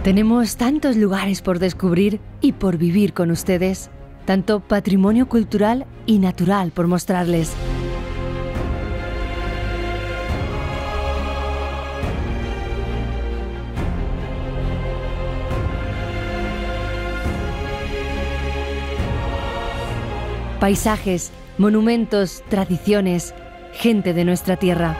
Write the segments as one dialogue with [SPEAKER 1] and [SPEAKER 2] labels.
[SPEAKER 1] Tenemos tantos lugares por descubrir y por vivir con ustedes, tanto patrimonio cultural y natural por mostrarles. Paisajes, monumentos, tradiciones, gente de nuestra tierra.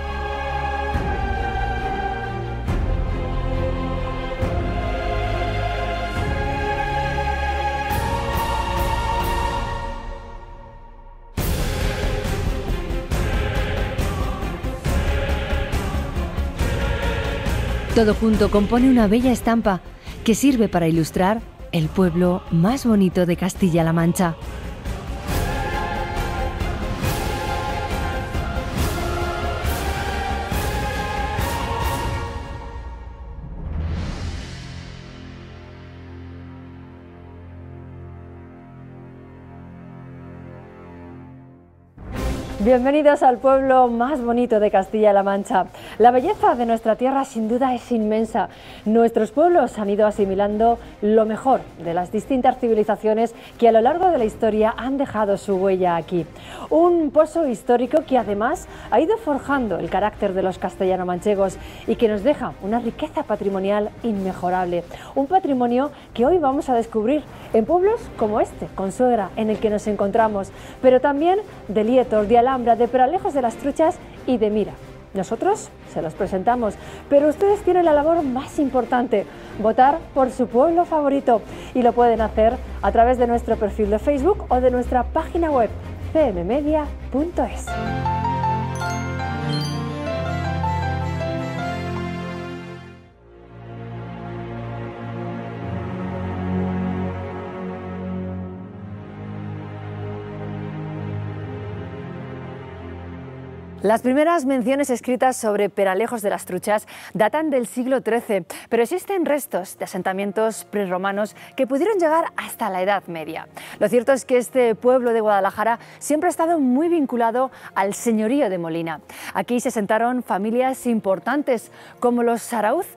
[SPEAKER 1] Todo junto compone una bella estampa que sirve para ilustrar el pueblo más bonito de Castilla-La Mancha. Bienvenidos al pueblo más bonito de Castilla-La Mancha. La belleza de nuestra tierra sin duda es inmensa. Nuestros pueblos han ido asimilando lo mejor de las distintas civilizaciones que a lo largo de la historia han dejado su huella aquí. Un pozo histórico que además ha ido forjando el carácter de los castellano-manchegos y que nos deja una riqueza patrimonial inmejorable. Un patrimonio que hoy vamos a descubrir en pueblos como este, Consuegra, en el que nos encontramos, pero también de Lietor, de Alhambra, de Peralejos de las Truchas y de Mira. Nosotros se los presentamos, pero ustedes tienen la labor más importante, votar por su pueblo favorito, y lo pueden hacer a través de nuestro perfil de Facebook o de nuestra página web cmmedia.es. Las primeras menciones escritas sobre Peralejos de las Truchas datan del siglo XIII, pero existen restos de asentamientos prerromanos que pudieron llegar hasta la Edad Media. Lo cierto es que este pueblo de Guadalajara siempre ha estado muy vinculado al señorío de Molina. Aquí se asentaron familias importantes como los Sarauz,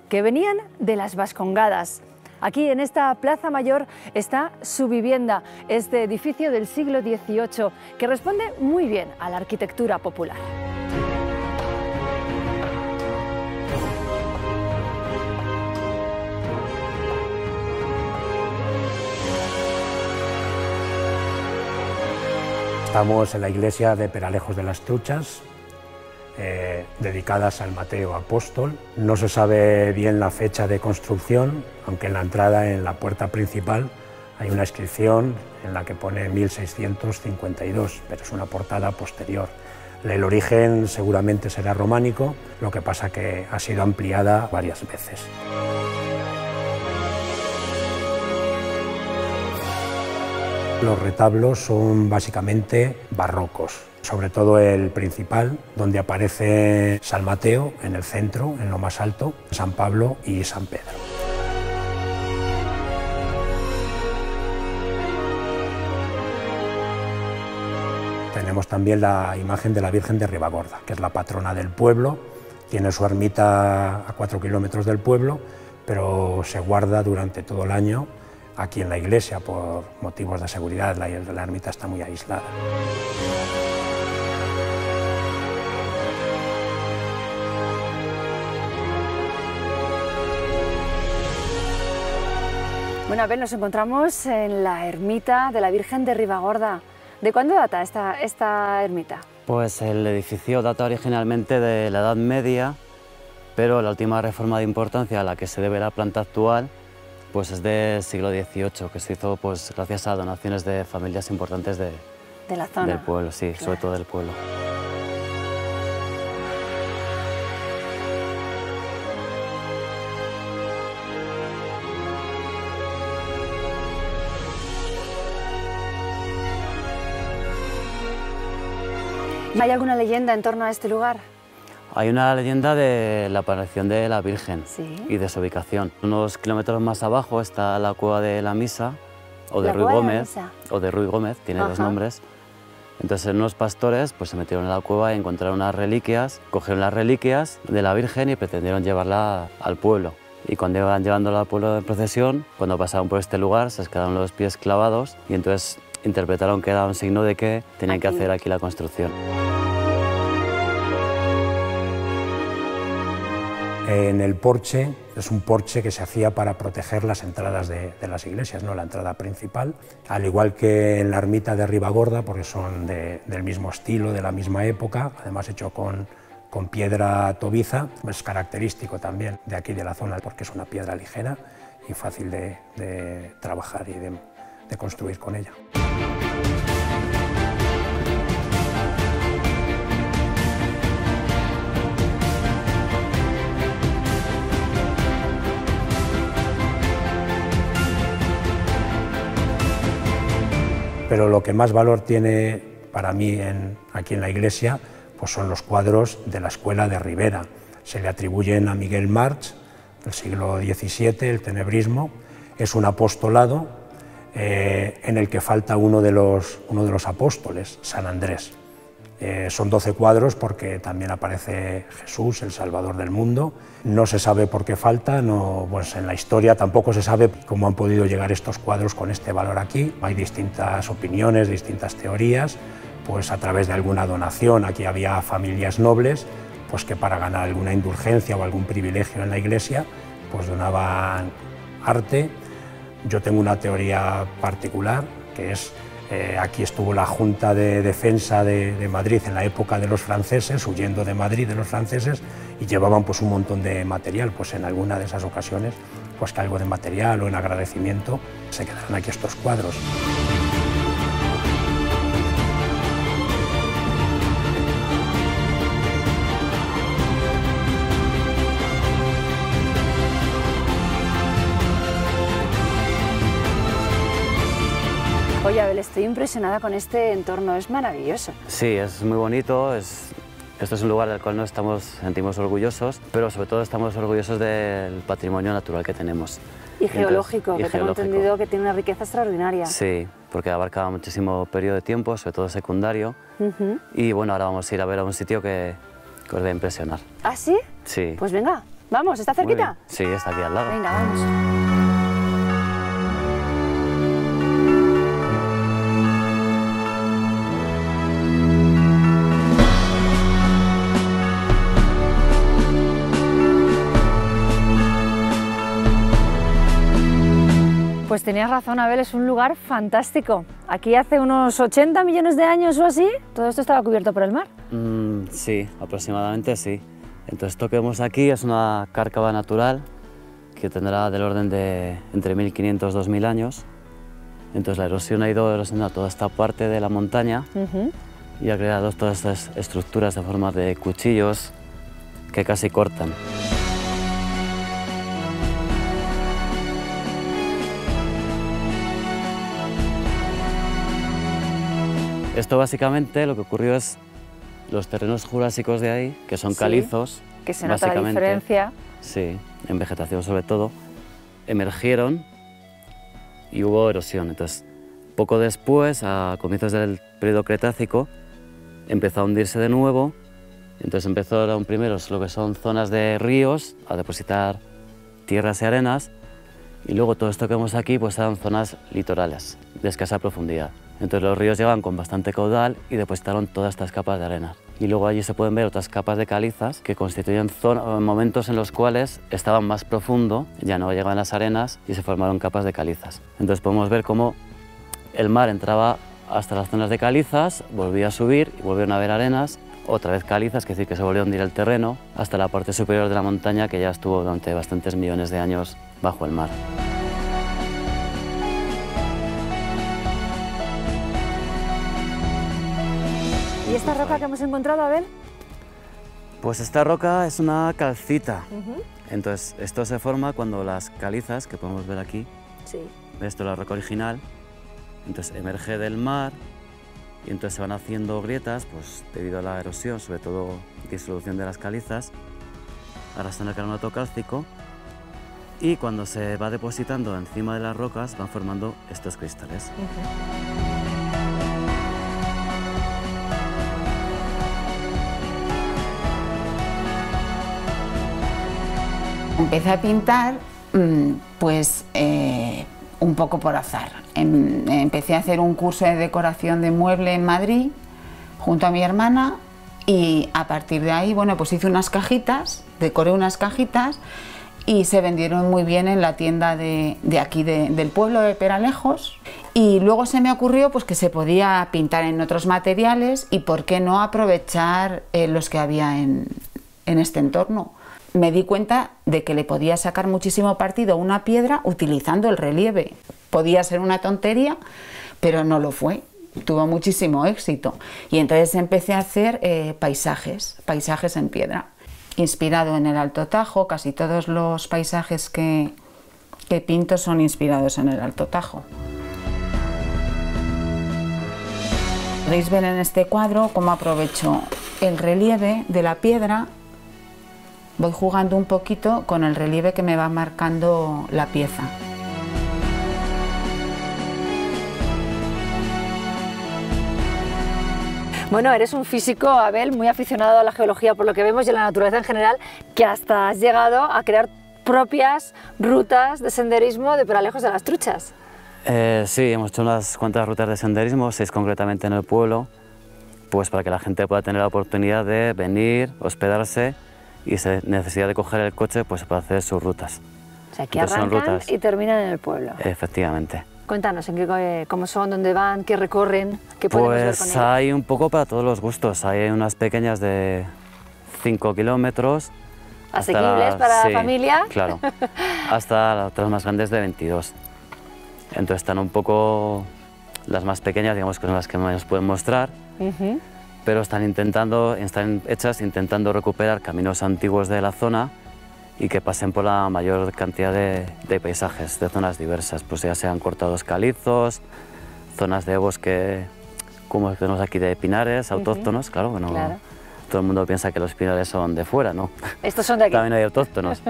[SPEAKER 1] que venían de las Vascongadas. Aquí en esta Plaza Mayor está su vivienda, este edificio del siglo XVIII que responde muy bien a la arquitectura popular.
[SPEAKER 2] Estamos en la iglesia de Peralejos de las Truchas, dedicada a San Mateo Apóstol. No se sabe bien la fecha de construcción, aunque en la entrada, en la puerta principal, hay una inscripción en la que pone 1652, pero es una portada posterior. El origen seguramente será románico, lo que pasa que ha sido ampliada varias veces. Los retablos son básicamente barrocos, sobre todo el principal, donde aparece San Mateo en el centro, en lo más alto, San Pablo y San Pedro. Tenemos también la imagen de la Virgen de Ribagorda, que es la patrona del pueblo. Tiene su ermita a 4 kilómetros del pueblo, pero se guarda durante todo el año aquí en la iglesia por motivos de seguridad. La ermita está muy aislada.
[SPEAKER 1] Bueno, a ver, nos encontramos en la ermita de la Virgen de Ribagorda. ¿De cuándo data esta ermita?
[SPEAKER 3] Pues el edificio data originalmente de la Edad Media, pero la última reforma de importancia a la que se debe la planta actual pues es del siglo XVIII, que se hizo pues gracias a donaciones de familias importantes de
[SPEAKER 1] la zona.
[SPEAKER 3] Del pueblo, sí, claro. Sobre todo del pueblo.
[SPEAKER 1] ¿Hay alguna leyenda en torno a este lugar?
[SPEAKER 3] Hay una leyenda de la aparición de la Virgen,
[SPEAKER 1] ¿Sí?
[SPEAKER 3] Y de su ubicación. Unos kilómetros más abajo está la Cueva de la Misa, o de Ruy Gómez, tiene dos nombres. Entonces unos pastores pues, se metieron en la cueva y encontraron unas reliquias, cogieron las reliquias de la Virgen y pretendieron llevarla al pueblo. y cuando iban llevándolo al pueblo de procesión, cuando pasaban por este lugar se les quedaron los pies clavados y entonces interpretaron que era un signo de que tenían que hacer aquí la construcción.
[SPEAKER 2] En el porche, es un porche que se hacía para proteger las entradas de las iglesias, ¿no? La entrada principal, al igual que en la ermita de Ribagorda, porque son del mismo estilo, de la misma época, además hecho con piedra tobiza, es característico también de aquí de la zona, porque es una piedra ligera y fácil de trabajar y de construir con ella. Pero lo que más valor tiene para mí aquí en la iglesia pues son los cuadros de la escuela de Ribera. Se le atribuyen a Miguel March, del siglo XVII, el tenebrismo. Es un apostolado en el que falta uno de los apóstoles, San Andrés. Son 12 cuadros porque también aparece Jesús, el Salvador del mundo. No se sabe por qué falta, pues en la historia tampoco se sabe cómo han podido llegar estos cuadros con este valor aquí. Hay distintas opiniones, distintas teorías, pues a través de alguna donación. Aquí había familias nobles pues que para ganar alguna indulgencia o algún privilegio en la iglesia pues donaban arte. Yo tengo una teoría particular que es aquí estuvo la Junta de Defensa de Madrid en la época de los franceses, huyendo de Madrid de los franceses, y llevaban pues un montón de material, pues en alguna de esas ocasiones, pues que algo de material o en agradecimiento se quedaron aquí estos cuadros.
[SPEAKER 1] Oye, Abel, estoy impresionada con este entorno, es maravilloso.
[SPEAKER 3] Sí, es muy bonito, esto es un lugar del cual nos sentimos orgullosos, pero sobre todo estamos orgullosos del patrimonio natural que tenemos.
[SPEAKER 1] Y geológico, que tengo entendido que tiene una riqueza extraordinaria.
[SPEAKER 3] Sí, porque abarca muchísimo periodo de tiempo, sobre todo secundario, y bueno, ahora vamos a ir a ver a un sitio que os va a impresionar.
[SPEAKER 1] ¿Ah, sí?
[SPEAKER 3] Sí.
[SPEAKER 1] Pues venga, vamos, ¿está cerquita?
[SPEAKER 3] Sí, está aquí al lado.
[SPEAKER 1] Venga, vamos. Pues tenías razón, Abel, es un lugar fantástico. Aquí hace unos 80 millones de años o así, todo esto estaba cubierto por el mar.
[SPEAKER 3] Sí, aproximadamente sí. Entonces esto que vemos aquí es una cárcava natural que tendrá del orden de entre 1500 y 2000 años. Entonces la erosión ha ido erosionando toda esta parte de la montaña y ha creado todas estas estructuras de forma de cuchillos que casi cortan. Esto básicamente lo que ocurrió es los terrenos jurásicos de ahí, que son calizos,
[SPEAKER 1] que se nota la diferencia.
[SPEAKER 3] Sí, en vegetación sobre todo, emergieron y hubo erosión. Entonces, poco después, a comienzos del periodo Cretácico, empezó a hundirse de nuevo. Entonces empezaron primero lo que son zonas de ríos a depositar tierras y arenas, y luego todo esto que vemos aquí pues eran zonas litorales de escasa profundidad. Entonces los ríos llegaban con bastante caudal y depositaron todas estas capas de arena. Y luego allí se pueden ver otras capas de calizas que constituyen momentos en los cuales estaban más profundo, ya no llegaban las arenas y se formaron capas de calizas. Entonces podemos ver cómo el mar entraba hasta las zonas de calizas, volvía a subir y volvieron a haber arenas, otra vez calizas, que decir que se volvió a hundir el terreno, hasta la parte superior de la montaña que ya estuvo durante bastantes millones de años bajo el mar.
[SPEAKER 1] ¿Y esta roca que hemos encontrado, Abel?
[SPEAKER 3] Pues esta roca es una calcita. Entonces, esto se forma cuando las calizas, que podemos ver aquí, esto es la roca original, entonces emerge del mar y entonces se van haciendo grietas pues, debido a la erosión, sobre todo disolución de las calizas, arrastrando el carbonato cálcico, y cuando se va depositando encima de las rocas van formando estos cristales.
[SPEAKER 4] Empecé a pintar pues un poco por azar. Empecé a hacer un curso de decoración de mueble en Madrid junto a mi hermana y a partir de ahí, bueno, pues hice unas cajitas, decoré unas cajitas y se vendieron muy bien en la tienda de aquí del pueblo de Peralejos. Y luego se me ocurrió pues que se podía pintar en otros materiales y por qué no aprovechar los que había en este entorno. Me di cuenta de que le podía sacar muchísimo partido a una piedra utilizando el relieve. Podía ser una tontería, pero no lo fue. Tuvo muchísimo éxito. Y entonces empecé a hacer paisajes en piedra. Inspirado en el Alto Tajo, casi todos los paisajes que pinto son inspirados en el Alto Tajo. Podéis ver en este cuadro cómo aprovecho el relieve de la piedra. Voy jugando un poquito con el relieve que me va marcando la pieza.
[SPEAKER 1] Bueno, eres un físico, Abel, muy aficionado a la geología por lo que vemos y a la naturaleza en general, que hasta has llegado a crear propias rutas de senderismo de Peralejos de las Truchas.
[SPEAKER 3] Sí, hemos hecho unas cuantas rutas de senderismo, 6 concretamente en el pueblo, pues para que la gente pueda tener la oportunidad de venir, hospedarse y sin necesidad de coger el coche pues para hacer sus rutas.
[SPEAKER 1] O sea, que arrancan y terminan en el pueblo.
[SPEAKER 3] Efectivamente.
[SPEAKER 1] Cuéntanos, ¿cómo son, dónde van, qué recorren, qué podemos ver con ellos?
[SPEAKER 3] Pues hay un poco para todos los gustos, hay unas pequeñas de 5 kilómetros.
[SPEAKER 1] Asequibles para la familia.
[SPEAKER 3] Claro, hasta otras más grandes de 22. Entonces están un poco las más pequeñas, digamos que son las que más pueden mostrar, pero están hechas intentando recuperar caminos antiguos de la zona y que pasen por la mayor cantidad de paisajes, de zonas diversas, pues ya sean cortados calizos, zonas de bosque, como tenemos aquí de pinares autóctonos, claro, bueno, claro. Todo el mundo piensa que los pinares son de fuera, ¿no?
[SPEAKER 1] Estos son de aquí.
[SPEAKER 3] También hay autóctonos,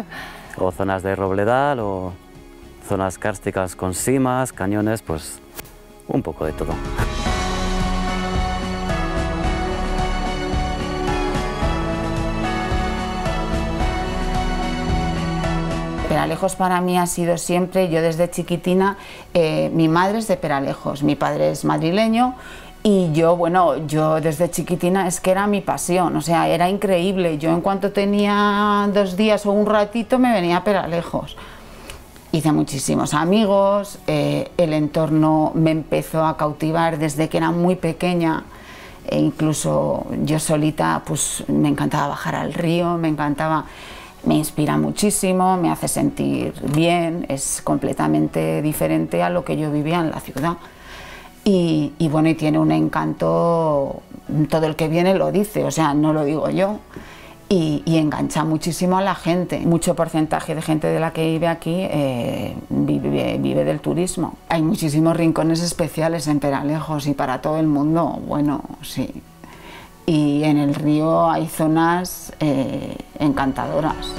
[SPEAKER 3] o zonas de robledal, o zonas kársticas con simas, cañones, pues un poco de todo.
[SPEAKER 4] Peralejos para mí ha sido siempre, yo desde chiquitina, mi madre es de Peralejos, mi padre es madrileño y yo, bueno, yo desde chiquitina es que era mi pasión, o sea, era increíble. Yo en cuanto tenía 2 días o un ratito me venía a Peralejos. Hice muchísimos amigos, el entorno me empezó a cautivar desde que era muy pequeña. E incluso yo solita pues me encantaba bajar al río, me inspira muchísimo, me hace sentir bien, es completamente diferente a lo que yo vivía en la ciudad. Y bueno, y tiene un encanto, todo el que viene lo dice, o sea, no lo digo yo, y engancha muchísimo a la gente. Mucho porcentaje de gente de la que vive aquí vive del turismo. Hay muchísimos rincones especiales en Peralejos y para todo el mundo, bueno, sí. Y en el río hay zonas encantadoras.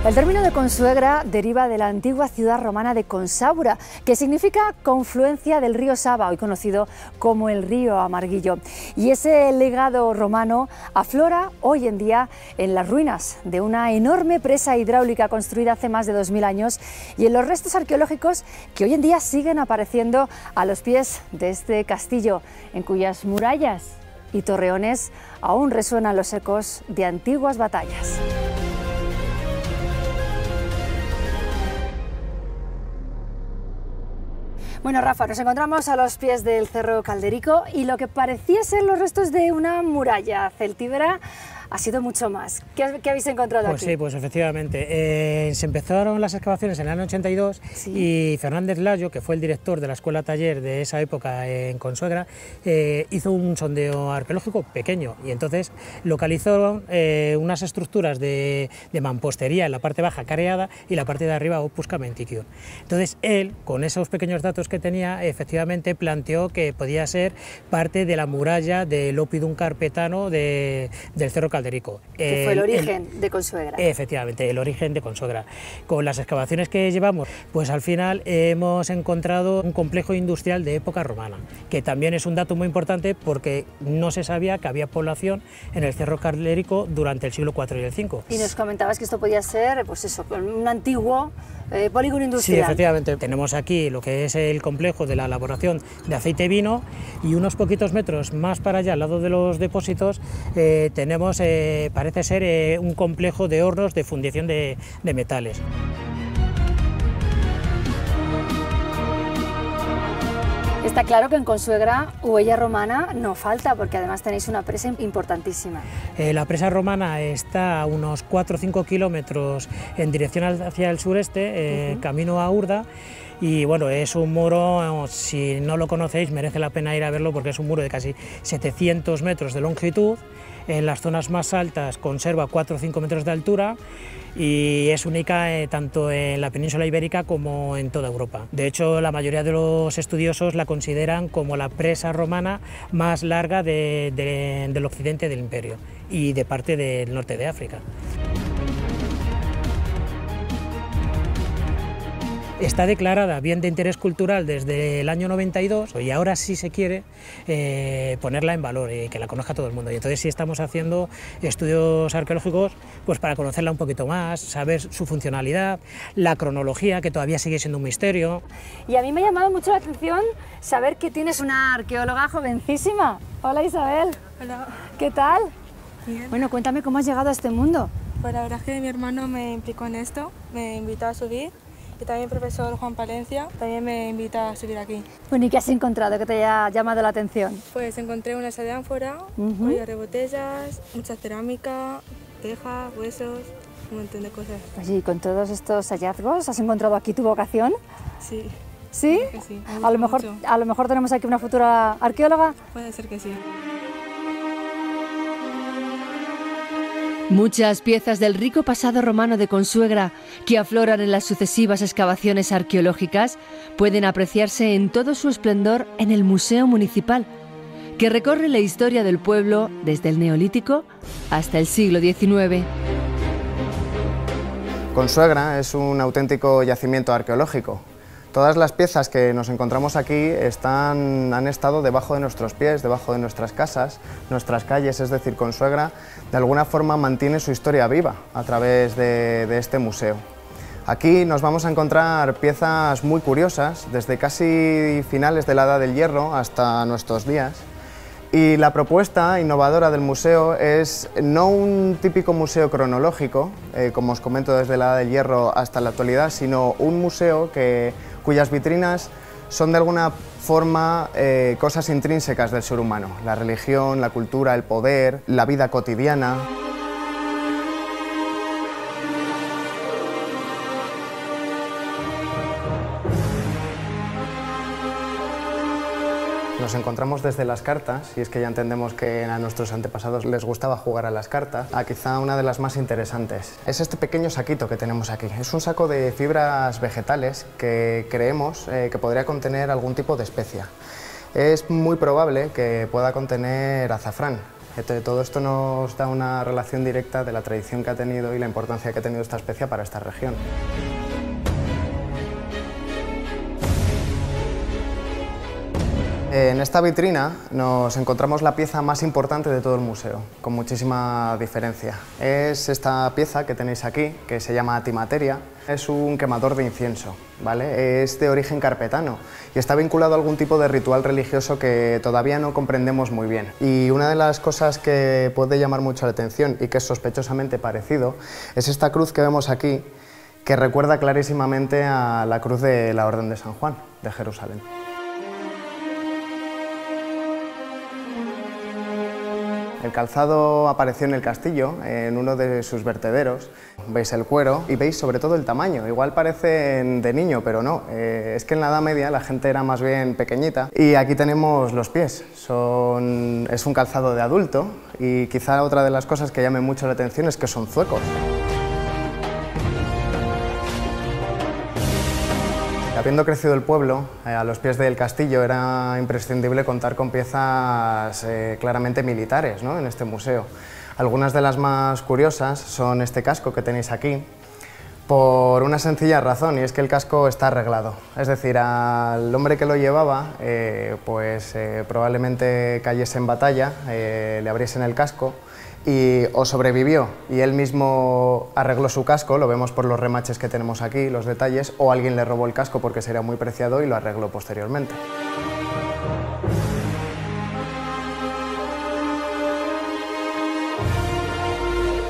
[SPEAKER 1] El término de Consuegra deriva de la antigua ciudad romana de Consaura, que significa confluencia del río Sava, hoy conocido como el río Amarguillo. Y ese legado romano aflora hoy en día en las ruinas de una enorme presa hidráulica construida hace más de 2000 años y en los restos arqueológicos que hoy en día siguen apareciendo a los pies de este castillo, en cuyas murallas y torreones aún resuenan los ecos de antiguas batallas. Bueno, Rafa, nos encontramos a los pies del Cerro Calderico y lo que parecía ser los restos de una muralla celtíbera ha sido mucho más. ¿Qué habéis encontrado
[SPEAKER 5] Pues
[SPEAKER 1] aquí?
[SPEAKER 5] sí, pues efectivamente. Se empezaron las excavaciones en el año 82 y Fernández Layo, que fue el director de la escuela taller de esa época en Consuegra, hizo un sondeo arqueológico pequeño y entonces localizó unas estructuras de mampostería en la parte baja careada y la parte de arriba opus camenticio. Entonces él, con esos pequeños datos que tenía, efectivamente planteó que podía ser parte de la muralla del Oppidum carpetano del Cerro Calderico.
[SPEAKER 1] Que fue el origen de Consuegra.
[SPEAKER 5] Efectivamente, el origen de Consuegra. Con las excavaciones que llevamos, pues al final hemos encontrado un complejo industrial de época romana, que también es un dato muy importante porque no se sabía que había población en el Cerro Calderico durante el siglo IV y el V.
[SPEAKER 1] Y nos comentabas que esto podía ser, pues eso, un antiguo polígono industrial.
[SPEAKER 5] Sí, efectivamente. Tenemos aquí lo que es el complejo de la elaboración de aceite y vino y unos poquitos metros más para allá, al lado de los depósitos, tenemos, parece ser, un complejo de hornos de fundición de metales.
[SPEAKER 1] Está claro que en Consuegra huella romana no falta, porque además tenéis una presa importantísima.
[SPEAKER 5] La presa romana está a unos 4 o 5 kilómetros en dirección hacia el sureste, camino a Urda, y bueno, es un muro, si no lo conocéis, merece la pena ir a verlo porque es un muro de casi 700 metros de longitud. En las zonas más altas conserva 4 o 5 metros de altura y es única tanto en la península ibérica como en toda Europa. De hecho, la mayoría de los estudiosos la consideran como la presa romana más larga del occidente del imperio y de parte del norte de África. Está declarada bien de interés cultural desde el año 92 y ahora sí se quiere ponerla en valor y que la conozca todo el mundo. Y entonces sí estamos haciendo estudios arqueológicos pues para conocerla un poquito más, saber su funcionalidad, la cronología, que todavía sigue siendo un misterio.
[SPEAKER 1] Y a mí me ha llamado mucho la atención saber que tienes una arqueóloga jovencísima. Hola Isabel.
[SPEAKER 6] Hola.
[SPEAKER 1] ¿Qué tal?
[SPEAKER 6] Bien.
[SPEAKER 1] Bueno, cuéntame cómo has llegado a este mundo.
[SPEAKER 6] Pues la verdad es que mi hermano me implicó en esto, me invitó a subir. Y también el profesor Juan Palencia también me invita a subir aquí.
[SPEAKER 1] Bueno, ¿y qué has encontrado que te haya llamado la atención?
[SPEAKER 6] Pues encontré una sala de ánfora, ollas de botellas, mucha cerámica, tejas, huesos, un montón de cosas.
[SPEAKER 1] Oye, ¿y con todos estos hallazgos has encontrado aquí tu vocación?
[SPEAKER 6] Sí.
[SPEAKER 1] ¿Sí?
[SPEAKER 6] Que sí, me
[SPEAKER 1] A
[SPEAKER 6] gusta mucho.
[SPEAKER 1] lo mejor tenemos aquí una futura arqueóloga.
[SPEAKER 6] Puede ser que sí.
[SPEAKER 7] Muchas piezas del rico pasado romano de Consuegra que afloran en las sucesivas excavaciones arqueológicas pueden apreciarse en todo su esplendor en el Museo Municipal, que recorre la historia del pueblo desde el Neolítico hasta el siglo XIX.
[SPEAKER 8] Consuegra es un auténtico yacimiento arqueológico. Todas las piezas que nos encontramos aquí han estado debajo de nuestros pies, debajo de nuestras casas, nuestras calles, es decir, Consuegra de alguna forma mantiene su historia viva a través de este museo. Aquí nos vamos a encontrar piezas muy curiosas, desde casi finales de la Edad del Hierro hasta nuestros días. Y la propuesta innovadora del museo es no un típico museo cronológico, como os comento desde la Edad del Hierro hasta la actualidad, sino un museo cuyas vitrinas son de alguna forma cosas intrínsecas del ser humano, la religión, la cultura, el poder, la vida cotidiana. Nos encontramos desde las cartas, y es que ya entendemos que a nuestros antepasados les gustaba jugar a las cartas, a quizá una de las más interesantes. Es este pequeño saquito que tenemos aquí. Es un saco de fibras vegetales que creemos que podría contener algún tipo de especia. Es muy probable que pueda contener azafrán. Todo esto nos da una relación directa de la tradición que ha tenido y la importancia que ha tenido esta especia para esta región. En esta vitrina nos encontramos la pieza más importante de todo el museo, con muchísima diferencia. Es esta pieza que tenéis aquí, que se llama timateria. Es un quemador de incienso, ¿vale? Es de origen carpetano y está vinculado a algún tipo de ritual religioso que todavía no comprendemos muy bien. Y una de las cosas que puede llamar mucho la atención y que es sospechosamente parecido es esta cruz que vemos aquí, que recuerda clarísimamente a la cruz de la Orden de San Juan de Jerusalén. El calzado apareció en el castillo, en uno de sus vertederos. Veis el cuero y veis sobre todo el tamaño. Igual parecen de niño, pero no. Es que en la Edad Media la gente era más bien pequeñita. Y aquí tenemos los pies. Es un calzado de adulto y quizá otra de las cosas que llame mucho la atención es que son zuecos. Habiendo crecido el pueblo, a los pies del castillo era imprescindible contar con piezas claramente militares, ¿no?, en este museo. Algunas de las más curiosas son este casco que tenéis aquí, por una sencilla razón, y es que el casco está arreglado. Es decir, al hombre que lo llevaba, probablemente cayese en batalla, le abriesen el casco, o sobrevivió y él mismo arregló su casco, lo vemos por los remaches que tenemos aquí, los detalles, o alguien le robó el casco porque sería muy preciado y lo arregló posteriormente.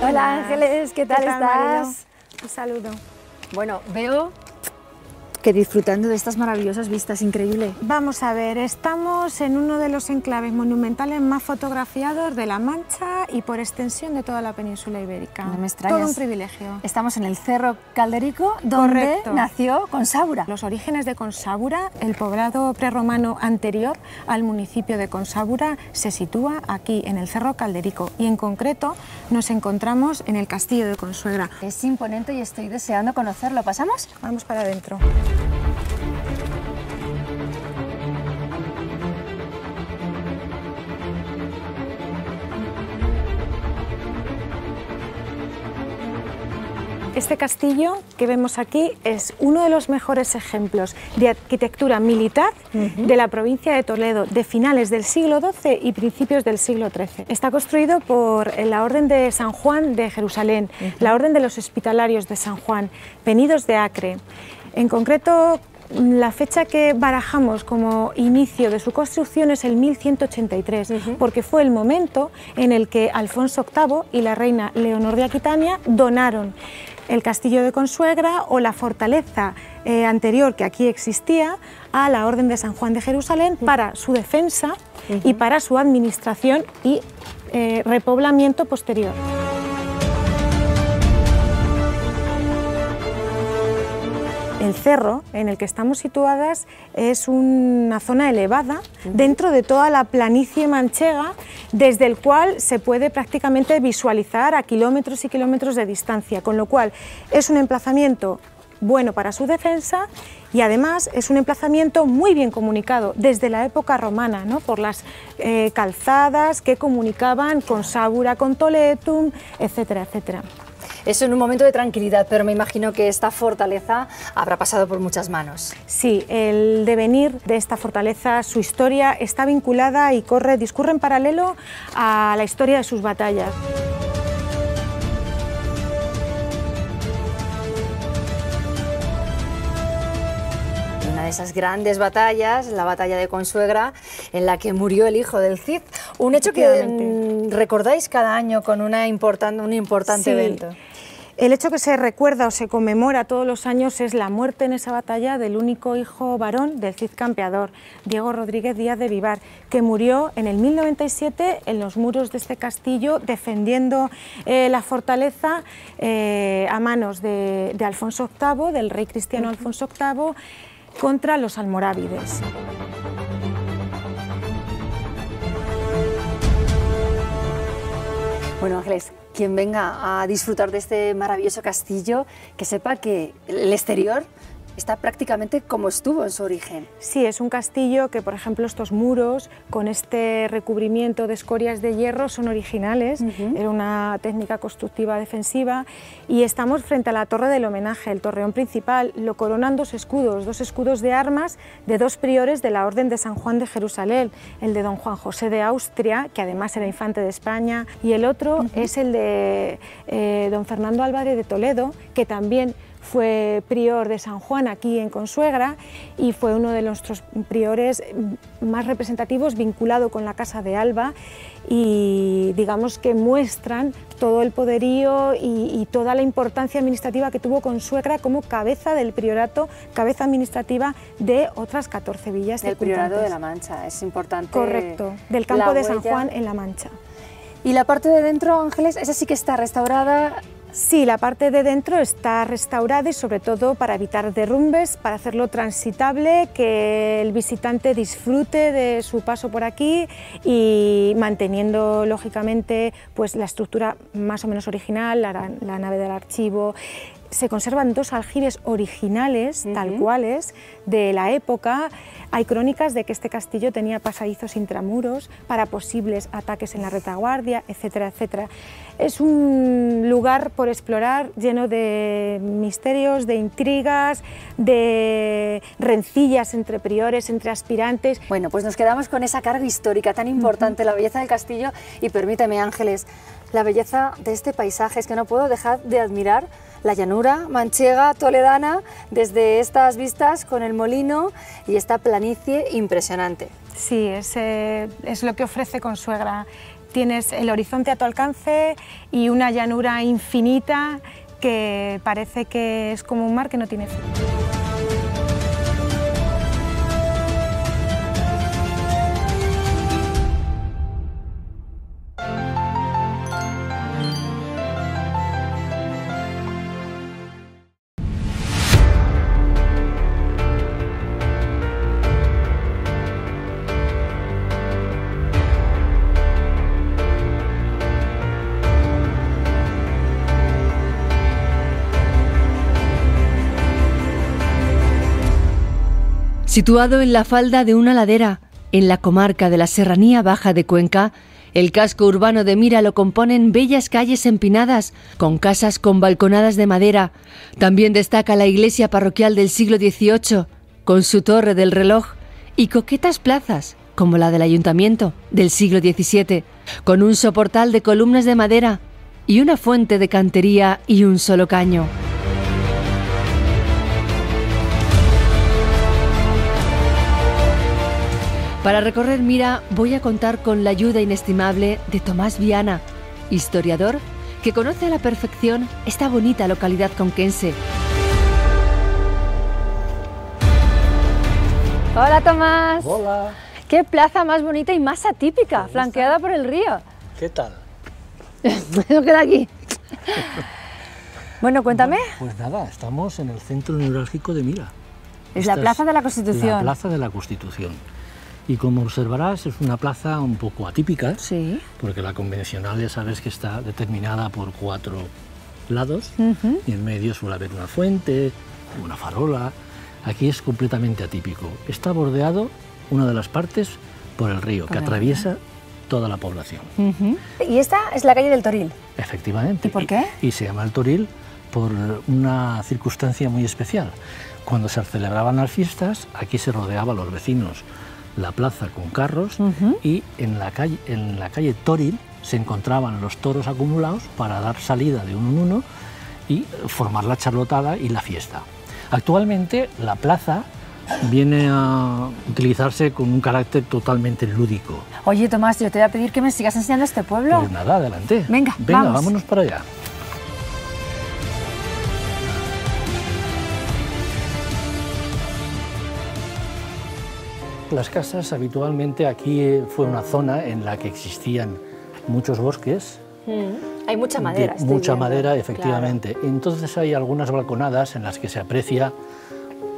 [SPEAKER 1] Hola Ángeles, ¿qué tal estás?
[SPEAKER 9] Marilo? Un saludo.
[SPEAKER 1] Bueno, veo que disfrutando de estas maravillosas vistas, increíble.
[SPEAKER 9] Vamos a ver, estamos en uno de los enclaves monumentales más fotografiados de La Mancha y por extensión de toda la península ibérica.
[SPEAKER 1] No me extrañas.
[SPEAKER 9] Todo un privilegio.
[SPEAKER 1] Estamos en el Cerro Calderico, donde
[SPEAKER 9] Correcto.
[SPEAKER 1] nació Consábura.
[SPEAKER 9] Los orígenes de Consábura, el poblado prerromano anterior al municipio de Consábura, se sitúa aquí, en el Cerro Calderico, y en concreto nos encontramos en el castillo de Consuegra.
[SPEAKER 1] Es imponente y estoy deseando conocerlo. ¿Pasamos?
[SPEAKER 9] Vamos para adentro. Este castillo que vemos aquí es uno de los mejores ejemplos de arquitectura militar de la provincia de Toledo, de finales del siglo XII y principios del siglo XIII. Está construido por la Orden de San Juan de Jerusalén, la Orden de los Hospitalarios de San Juan, venidos de Acre. En concreto, la fecha que barajamos como inicio de su construcción es el 1183, porque fue el momento en el que Alfonso VIII y la reina Leonor de Aquitania donaron el castillo de Consuegra o la fortaleza anterior que aquí existía a la Orden de San Juan de Jerusalén para su defensa y para su administración y repoblamiento posterior. El cerro en el que estamos situadas es una zona elevada dentro de toda la planicie manchega, desde el cual se puede prácticamente visualizar a kilómetros y kilómetros de distancia, con lo cual es un emplazamiento bueno para su defensa y además es un emplazamiento muy bien comunicado desde la época romana, ¿no?, por las calzadas que comunicaban Consábura con Toletum, etcétera, etcétera.
[SPEAKER 1] Eso en un momento de tranquilidad, pero me imagino que esta fortaleza habrá pasado por muchas manos.
[SPEAKER 9] Sí, el devenir de esta fortaleza, su historia está vinculada y discurre en paralelo a la historia de sus batallas.
[SPEAKER 1] Una de esas grandes batallas, la batalla de Consuegra, en la que murió el hijo del Cid. Un hecho que recordáis cada año con un importante evento.
[SPEAKER 9] El hecho que se recuerda o se conmemora todos los años es la muerte en esa batalla del único hijo varón del Cid campeador, Diego Rodríguez Díaz de Vivar, que murió en el 1097 en los muros de este castillo defendiendo la fortaleza a manos de Alfonso VIII, del rey cristiano Alfonso VIII, contra los almorávides.
[SPEAKER 1] Bueno, Ángeles, quien venga a disfrutar de este maravilloso castillo, que sepa que el exterior está prácticamente como estuvo en su origen.
[SPEAKER 9] Sí, es un castillo que, por ejemplo, estos muros con este recubrimiento de escorias de hierro son originales, era una técnica constructiva defensiva, y estamos frente a la torre del homenaje, el torreón principal. Lo coronan dos escudos de armas de dos priores de la Orden de San Juan de Jerusalén, el de don Juan José de Austria, que además era infante de España, y el otro es el de don Fernando Álvarez de Toledo, que también fue prior de San Juan aquí en Consuegra y fue uno de nuestros priores más representativos, vinculado con la Casa de Alba, y digamos que muestran todo el poderío y toda la importancia administrativa que tuvo Consuegra como cabeza del priorato, cabeza administrativa de otras 14 villas
[SPEAKER 1] del
[SPEAKER 9] circundantes.
[SPEAKER 1] Priorato de la Mancha, es importante.
[SPEAKER 9] Correcto, del campo de San Juan en La Mancha.
[SPEAKER 1] ¿Y la parte de dentro, Ángeles, esa sí que está restaurada?
[SPEAKER 9] Sí, la parte de dentro está restaurada y sobre todo para evitar derrumbes, para hacerlo transitable, que el visitante disfrute de su paso por aquí y manteniendo lógicamente pues, la estructura más o menos original, la nave del archivo. Se conservan 2 aljibes originales, tal cuales, de la época. Hay crónicas de que este castillo tenía pasadizos intramuros para posibles ataques en la retaguardia, etcétera, etcétera. Es un lugar por explorar lleno de misterios, de intrigas, de rencillas entre priores, entre aspirantes.
[SPEAKER 1] Bueno, pues nos quedamos con esa carga histórica tan importante, la belleza del castillo, y permíteme, Ángeles, la belleza de este paisaje. Es que no puedo dejar de admirar la llanura manchega, toledana, desde estas vistas con el molino y esta planicie impresionante.
[SPEAKER 9] Sí, es lo que ofrece Consuegra. Tienes el horizonte a tu alcance y una llanura infinita que parece que es como un mar que no tiene fin.
[SPEAKER 7] Situado en la falda de una ladera, en la comarca de la Serranía Baja de Cuenca, el casco urbano de Mira lo componen bellas calles empinadas, con casas con balconadas de madera. También destaca la iglesia parroquial del siglo XVIII, con su torre del reloj, y coquetas plazas, como la del ayuntamiento del siglo XVII, con un soportal de columnas de madera y una fuente de cantería y un solo caño. Para recorrer Mira voy a contar con la ayuda inestimable de Tomás Viana, historiador que conoce a la perfección esta bonita localidad conquense.
[SPEAKER 1] Hola, Tomás.
[SPEAKER 10] Hola.
[SPEAKER 1] Qué plaza más bonita y más atípica, flanqueada por el río.
[SPEAKER 10] ¿Qué tal?
[SPEAKER 1] Eso queda aquí. Bueno, cuéntame.
[SPEAKER 10] Pues nada, estamos en el centro neurálgico de Mira.
[SPEAKER 1] Es la Plaza de la Constitución.
[SPEAKER 10] La Plaza de la Constitución. Y como observarás, es una plaza un poco atípica,
[SPEAKER 1] sí,
[SPEAKER 10] porque la convencional ya sabes que está determinada por 4 lados, y en medio suele haber una fuente, una farola. Aquí es completamente atípico. Está bordeado, una de las partes, por el río, que atraviesa toda la población.
[SPEAKER 1] Y esta es la calle del Toril.
[SPEAKER 10] Efectivamente.
[SPEAKER 1] ¿Y por qué?
[SPEAKER 10] Y se llama el Toril por una circunstancia muy especial. Cuando se celebraban las fiestas, aquí se rodeaba a los vecinos la plaza con carros, y en la calle Toril se encontraban los toros acumulados para dar salida de uno en uno y formar la charlotada y la fiesta. Actualmente la plaza viene a utilizarse con un carácter totalmente lúdico.
[SPEAKER 1] Oye, Tomás, yo te voy a pedir que me sigas enseñando este pueblo.
[SPEAKER 10] Pues nada, adelante.
[SPEAKER 1] Venga,
[SPEAKER 10] vámonos para allá. Las casas, habitualmente aquí fue una zona en la que existían muchos bosques.
[SPEAKER 1] Hay mucha madera.
[SPEAKER 10] Mucha madera, efectivamente. Claro. Entonces hay algunas balconadas en las que se aprecia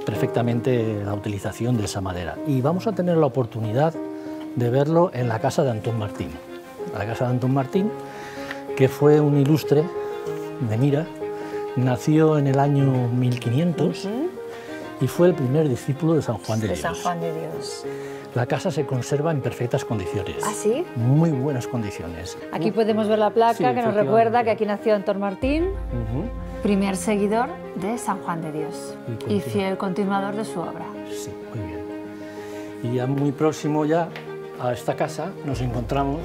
[SPEAKER 10] perfectamente la utilización de esa madera. Y vamos a tener la oportunidad de verlo en la casa de Antón Martín. La casa de Antón Martín, que fue un ilustre de Mira, nació en el año 1500. Y fue el primer discípulo de San Juan de Dios.
[SPEAKER 1] San Juan de Dios.
[SPEAKER 10] La casa se conserva en perfectas condiciones.
[SPEAKER 1] ¿Ah, sí?
[SPEAKER 10] Muy buenas condiciones.
[SPEAKER 1] Aquí podemos ver la placa que nos recuerda que aquí nació Antón Martín, primer seguidor de San Juan de Dios y fiel continuador de su obra.
[SPEAKER 10] Sí, muy bien. Y ya muy próximo ya a esta casa nos encontramos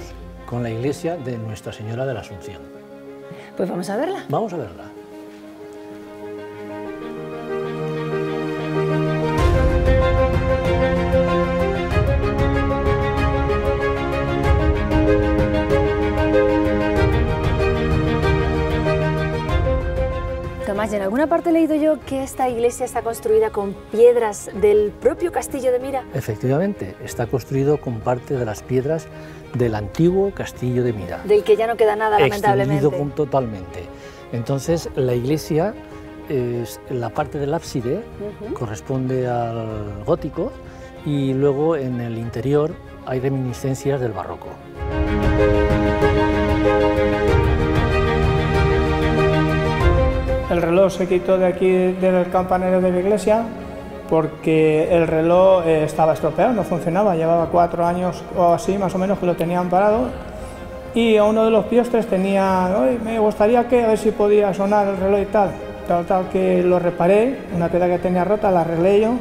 [SPEAKER 10] con la iglesia de Nuestra Señora de la Asunción.
[SPEAKER 1] Pues vamos a verla.
[SPEAKER 10] Vamos a verla.
[SPEAKER 1] Tomás, en alguna parte he leído yo que esta iglesia está construida con piedras del propio castillo de Mira.
[SPEAKER 10] Efectivamente, está construido con parte de las piedras del antiguo castillo de Mira.
[SPEAKER 1] Del que ya no queda nada, lamentablemente.
[SPEAKER 10] Extinguido totalmente. Entonces, la iglesia, la parte del ábside corresponde al gótico y luego en el interior hay reminiscencias del barroco.
[SPEAKER 11] El reloj se quitó de aquí del campanario de la iglesia porque el reloj estaba estropeado, no funcionaba, llevaba 4 años o así más o menos que lo tenían parado, y a uno de los piostres tenía, me gustaría que a ver si podía sonar el reloj y tal que lo reparé, una piedra que tenía rota la arreglé yo,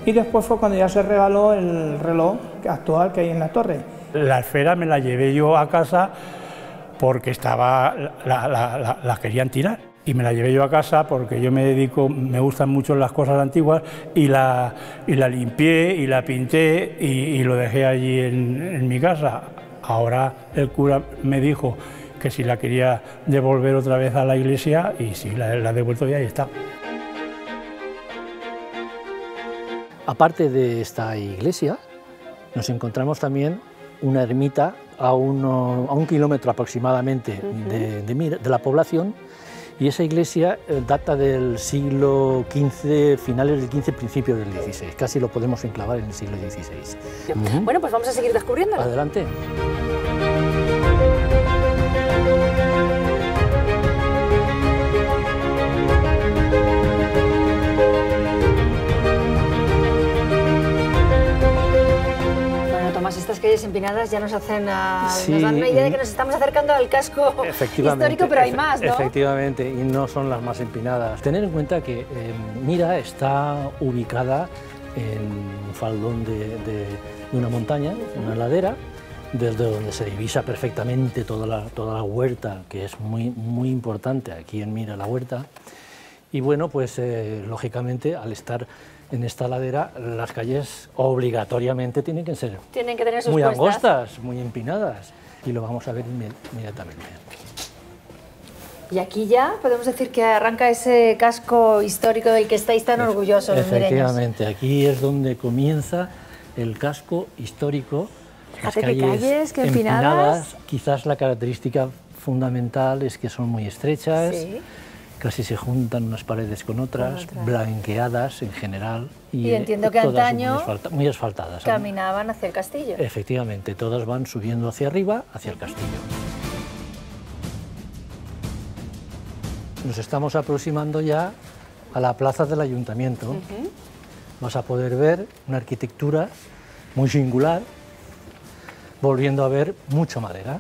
[SPEAKER 11] y después fue cuando ya se regaló el reloj actual que hay en la torre.
[SPEAKER 2] La esfera me la llevé yo a casa porque estaba, la querían tirar. Y me la llevé yo a casa porque yo me gustan mucho las cosas antiguas, y la limpié y la pinté y lo dejé allí en mi casa. Ahora el cura me dijo que si la quería devolver otra vez a la iglesia, y sí, la he devuelto y ahí está.
[SPEAKER 10] Aparte de esta iglesia, nos encontramos también una ermita a un kilómetro aproximadamente de la población, y esa iglesia data del siglo XV, finales del XV, principios del XVI, casi lo podemos enclavar en el siglo XVI.
[SPEAKER 1] Bueno, pues vamos a seguir descubriéndola.
[SPEAKER 10] Adelante.
[SPEAKER 1] Estas calles empinadas ya nos hacen nos dan una idea de que nos estamos acercando al casco histórico, pero hay más, ¿no?
[SPEAKER 10] Efectivamente, y no son las más empinadas. Tener en cuenta que Mira está ubicada en un faldón de una montaña, una ladera, desde donde se divisa perfectamente toda la huerta, que es muy importante aquí en Mira, la huerta. Y bueno, pues lógicamente, al estar en esta ladera, las calles obligatoriamente tienen que
[SPEAKER 1] tener sus
[SPEAKER 10] muy
[SPEAKER 1] cuestas,
[SPEAKER 10] angostas, muy empinadas, y lo vamos a ver inmediatamente.
[SPEAKER 1] Y aquí ya podemos decir que arranca ese casco histórico del que estáis tan orgullosos los mireños.
[SPEAKER 10] Efectivamente, aquí es donde comienza el casco histórico.
[SPEAKER 1] Fíjate qué calles, qué empinadas.
[SPEAKER 10] Quizás la característica fundamental es que son muy estrechas. Sí. Casi se juntan unas paredes con otras, blanqueadas en general.
[SPEAKER 1] Y entiendo que antaño
[SPEAKER 10] muy asfaltadas.
[SPEAKER 1] Caminaban hacia el castillo.
[SPEAKER 10] Efectivamente, todas van subiendo hacia arriba, hacia el castillo. Nos estamos aproximando ya a la plaza del ayuntamiento. Vas a poder ver una arquitectura muy singular, volviendo a ver mucha madera.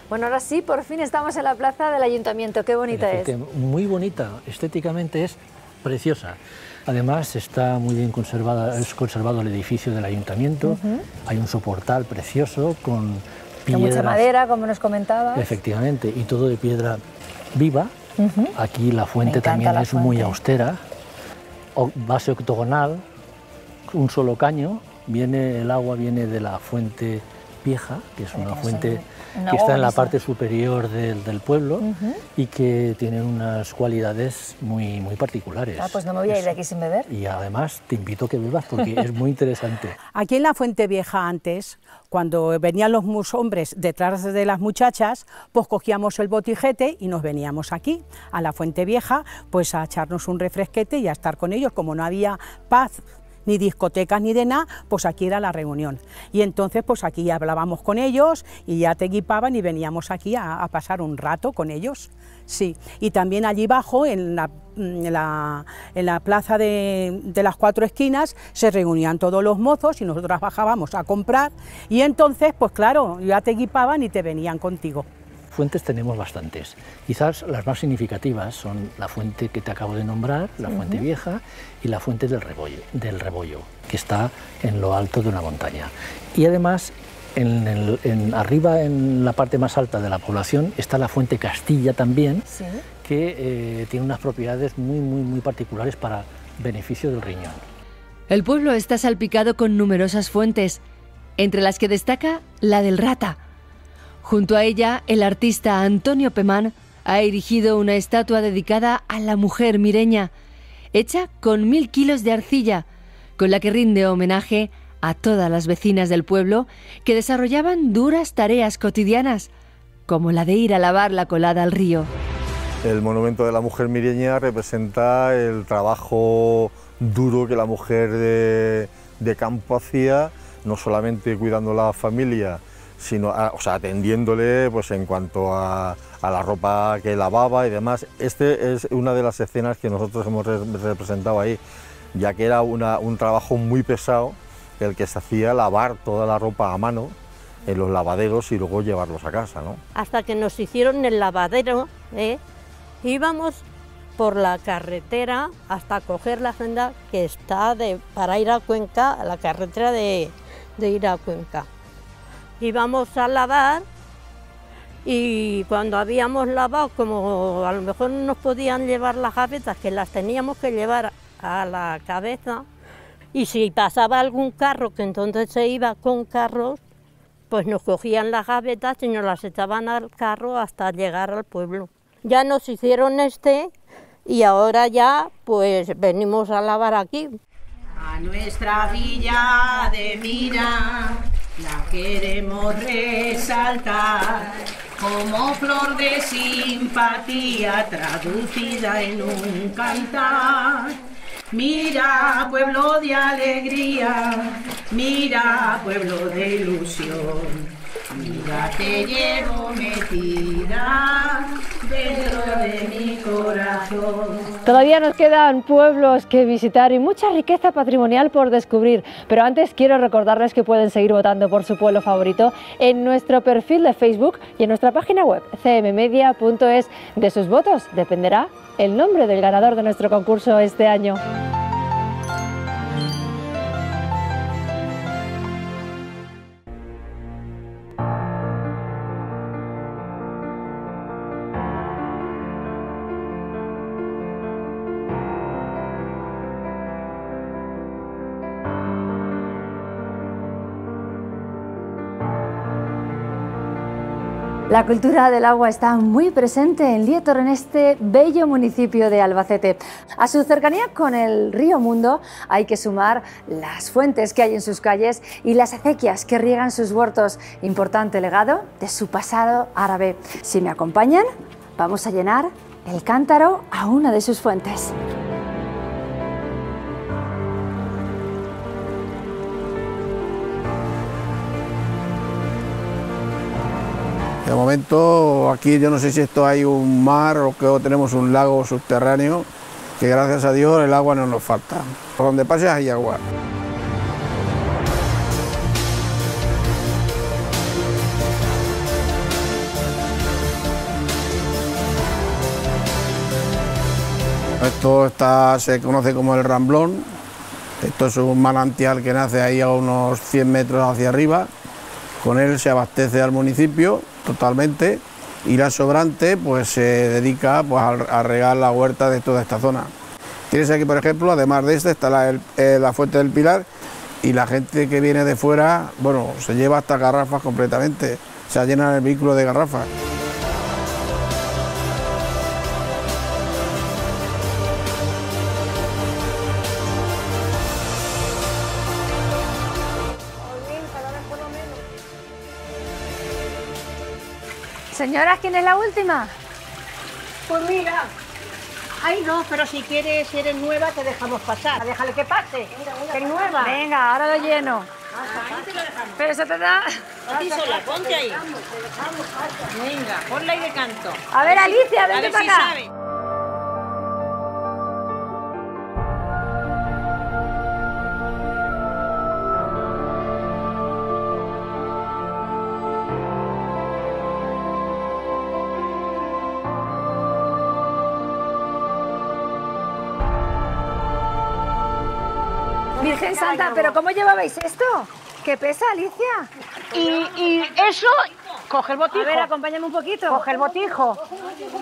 [SPEAKER 1] Bueno, ahora sí, por fin estamos en la plaza del ayuntamiento. Qué bonita es.
[SPEAKER 10] Muy bonita, estéticamente es preciosa. Además está muy bien conservada, es conservado el edificio del ayuntamiento. Hay un soportal precioso con piedras.
[SPEAKER 1] Mucha madera, como nos comentabas.
[SPEAKER 10] Efectivamente, y todo de piedra viva. Aquí la fuente también es muy austera, base octogonal, un solo caño. El agua viene de la fuente vieja, que es una fuente que está en la parte superior del pueblo y que tiene unas cualidades muy particulares.
[SPEAKER 1] Pues no me voy a ir de aquí sin beber.
[SPEAKER 10] Y además te invito a que bebas porque es muy interesante.
[SPEAKER 12] Aquí en la fuente vieja antes, cuando venían los hombres detrás de las muchachas, pues cogíamos el botijete y nos veníamos aquí, a la fuente vieja, pues a echarnos un refresquete y a estar con ellos. Como no había paz, ni discotecas ni de nada, pues aquí era la reunión. Y entonces pues aquí hablábamos con ellos y ya te equipaban y veníamos aquí a pasar un rato con ellos. Sí, y también allí abajo, en la plaza de las 4 esquinas, se reunían todos los mozos y nosotros bajábamos a comprar y entonces, pues claro, ya te equipaban y te venían contigo.
[SPEAKER 10] Fuentes tenemos bastantes. Quizás las más significativas son la fuente que te acabo de nombrar, la fuente vieja, y la fuente del Rebollo, que está en lo alto de una montaña. Y además, arriba, en la parte más alta de la población, está la fuente Castilla también, que tiene unas propiedades muy particulares para beneficio del riñón.
[SPEAKER 7] El pueblo está salpicado con numerosas fuentes, entre las que destaca la del Rata. Junto a ella, el artista Antonio Pemán ha erigido una estatua dedicada a la mujer mireña, hecha con 1000 kilos de arcilla, con la que rinde homenaje a todas las vecinas del pueblo que desarrollaban duras tareas cotidianas, como la de ir a lavar la colada al río.
[SPEAKER 13] El monumento de la mujer mirieña representa el trabajo duro que la mujer de campo hacía, no solamente cuidando la familia, sino atendiéndole pues, en cuanto a la ropa que lavaba y demás. Este es una de las escenas que nosotros hemos representado ahí, ya que era un trabajo muy pesado, el que se hacía lavar toda la ropa a mano en los lavaderos y luego llevarlos a casa, ¿no?
[SPEAKER 14] Hasta que nos hicieron el lavadero, íbamos por la carretera hasta coger la senda que está para ir a Cuenca, la carretera de ir a Cuenca. Íbamos a lavar y cuando habíamos lavado, como a lo mejor no nos podían llevar las gavetas, que las teníamos que llevar a la cabeza, y si pasaba algún carro, que entonces se iba con carros, pues nos cogían las gavetas y nos las echaban al carro hasta llegar al pueblo. Ya nos hicieron y ahora ya pues venimos a lavar aquí.
[SPEAKER 15] A nuestra villa de Mira la queremos resaltar como flor de simpatía traducida en un cantar. Mira, pueblo de alegría, mira, pueblo de ilusión, mira, te llevo metida dentro de mi corazón.
[SPEAKER 1] Todavía nos quedan pueblos que visitar y mucha riqueza patrimonial por descubrir, pero antes quiero recordarles que pueden seguir votando por su pueblo favorito en nuestro perfil de Facebook y en nuestra página web cmmedia.es. De sus votos dependerá el nombre del ganador de nuestro concurso este año. La cultura del agua está muy presente en Lietor, en este bello municipio de Albacete. A su cercanía con el río Mundo hay que sumar las fuentes que hay en sus calles y las acequias que riegan sus huertos, importante legado de su pasado árabe. Si me acompañan, vamos a llenar el cántaro a una de sus fuentes.
[SPEAKER 16] De momento aquí yo no sé si esto hay un mar o que tenemos un lago subterráneo, que gracias a Dios el agua no nos falta. Por donde pases hay agua. Esto se conoce como el Ramblón. Esto es un manantial que nace ahí a unos 100 metros hacia arriba. Con él se abastece al municipio totalmente y la sobrante pues se dedica pues, a regar la huerta de toda esta zona. Tienes aquí, por ejemplo, además de está la fuente del Pilar, y la gente que viene de fuera, bueno, se lleva hasta garrafas completamente, se llena el vehículo de garrafas.
[SPEAKER 1] Señora, ¿quién es la última?
[SPEAKER 15] Pues mira, ay no, pero si quieres, si eres nueva, te dejamos pasar. Déjale que pase, que es nueva.
[SPEAKER 1] Venga, ahora lo lleno.
[SPEAKER 15] Ahí te lo dejamos.
[SPEAKER 1] Pero eso te da...
[SPEAKER 15] A ti sola, ponte ahí. Venga, ponla ahí de canto.
[SPEAKER 1] A ver, Alicia, vente para acá.
[SPEAKER 15] Sabe.
[SPEAKER 1] Virgen Santa, ¿pero cómo llevabais esto? ¿Qué pesa, Alicia?
[SPEAKER 15] Y eso, coge el botijo.
[SPEAKER 1] A ver, acompáñame un poquito.
[SPEAKER 15] Coge el botijo.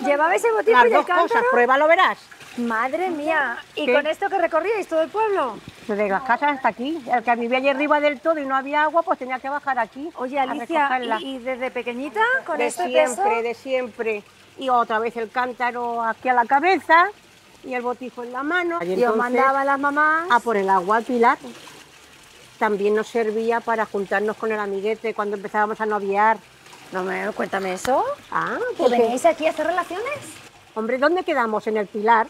[SPEAKER 1] ¿Llevabais el botijo
[SPEAKER 15] Las
[SPEAKER 1] y el
[SPEAKER 15] dos
[SPEAKER 1] cántaro?
[SPEAKER 15] cosas, pruébalo, verás.
[SPEAKER 1] Madre mía. ¿Y
[SPEAKER 15] ¿Qué?
[SPEAKER 1] con esto que recorríais todo el pueblo?
[SPEAKER 15] Desde las casas hasta aquí. El que vivía allí arriba del todo y no había agua, pues tenía que bajar aquí.
[SPEAKER 1] Oye, Alicia, ¿y desde pequeñita con
[SPEAKER 15] de
[SPEAKER 1] este
[SPEAKER 15] siempre,
[SPEAKER 1] peso?
[SPEAKER 15] de siempre. Y otra vez el cántaro aquí a la cabeza y el botijo en la mano.
[SPEAKER 1] Y os mandaban las mamás
[SPEAKER 15] a por el agua al Pilar. también nos servía para juntarnos con el amiguete cuando empezábamos a noviar.
[SPEAKER 1] Cuéntame eso.
[SPEAKER 15] Ah,
[SPEAKER 1] ¿Que veníais aquí a hacer relaciones?
[SPEAKER 15] Hombre, ¿dónde quedamos? En el Pilar.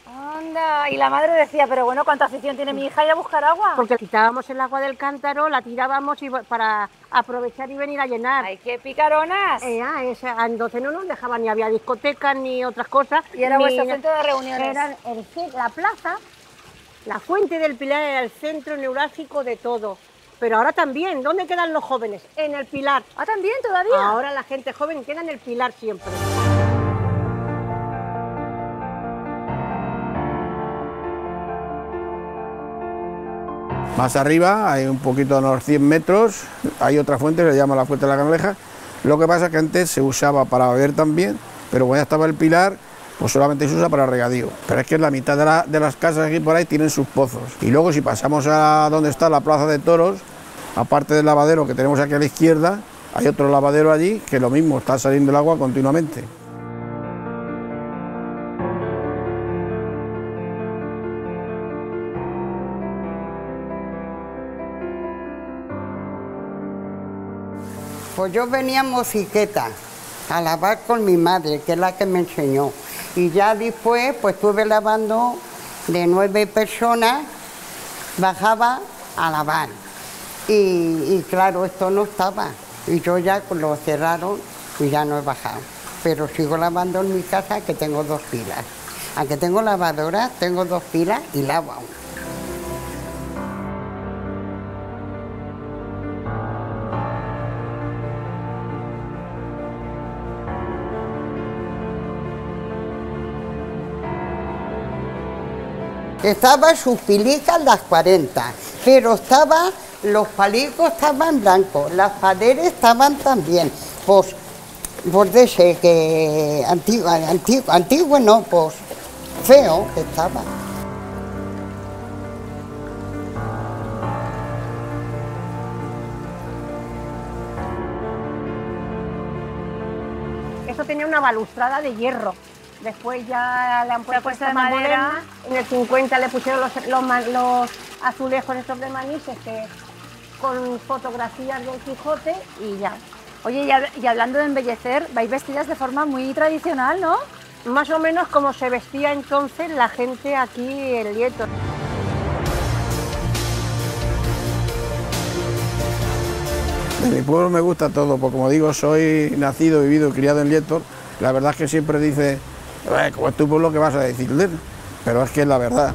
[SPEAKER 1] Anda, y la madre decía, pero bueno, ¿cuánta afición tiene mi hija ir a buscar agua?
[SPEAKER 15] Porque quitábamos el agua del cántaro, la tirábamos para aprovechar y venir a llenar.
[SPEAKER 1] ¡Ay, qué picaronas!
[SPEAKER 15] Entonces no nos dejaban, ni había discotecas ni otras cosas.
[SPEAKER 1] ¿Y era vuestro centro de reuniones?
[SPEAKER 15] Era la plaza, la fuente del Pilar era el centro neurálgico de todo. Pero ahora también, ¿dónde quedan los jóvenes? En el Pilar.
[SPEAKER 1] ¿Ah, también todavía?
[SPEAKER 15] Ahora la gente joven queda en el Pilar siempre.
[SPEAKER 16] Más arriba, hay un poquito a unos 100 metros, hay otra fuente, se llama la Fuente de la Canaleja. Lo que pasa es que antes se usaba para beber también, pero cuando ya estaba el Pilar, pues solamente se usa para regadío. Pero es que la mitad de las casas aquí por ahí tienen sus pozos. Y luego si pasamos a donde está la Plaza de Toros, aparte del lavadero que tenemos aquí a la izquierda, hay otro lavadero allí que lo mismo, está saliendo el agua continuamente.
[SPEAKER 17] Pues yo venía a Mociqueta a lavar con mi madre, que es la que me enseñó. Y ya después, pues estuve lavando de 9 personas, bajaba a lavar. Y claro, esto no estaba. Y yo ya lo cerraron y ya no he bajado. Pero sigo lavando en mi casa, que tengo 2 pilas. Aunque tengo lavadora, tengo 2 pilas y lavo aún. Estaban sus pilicas las 40, pero los palicos estaban blancos, las paredes estaban también, pues de ese que antiguo no, pues feo que estaba.
[SPEAKER 15] Esto tenía una balustrada de hierro. Después ya le han puesto
[SPEAKER 1] de
[SPEAKER 15] más
[SPEAKER 1] madera.
[SPEAKER 15] moderna. En el 50 le pusieron los azulejos estos de manises con fotografías del Quijote y ya.
[SPEAKER 1] Oye, y hablando de embellecer, vais vestidas de forma muy tradicional, ¿no?
[SPEAKER 15] Más o menos como se vestía entonces la gente aquí en Lieto.
[SPEAKER 16] De mi pueblo me gusta todo, porque como digo, soy nacido, vivido y criado en Lieto. La verdad es que siempre dice, como es tu pueblo, ¿qué vas a decirle? Pero es que es la verdad.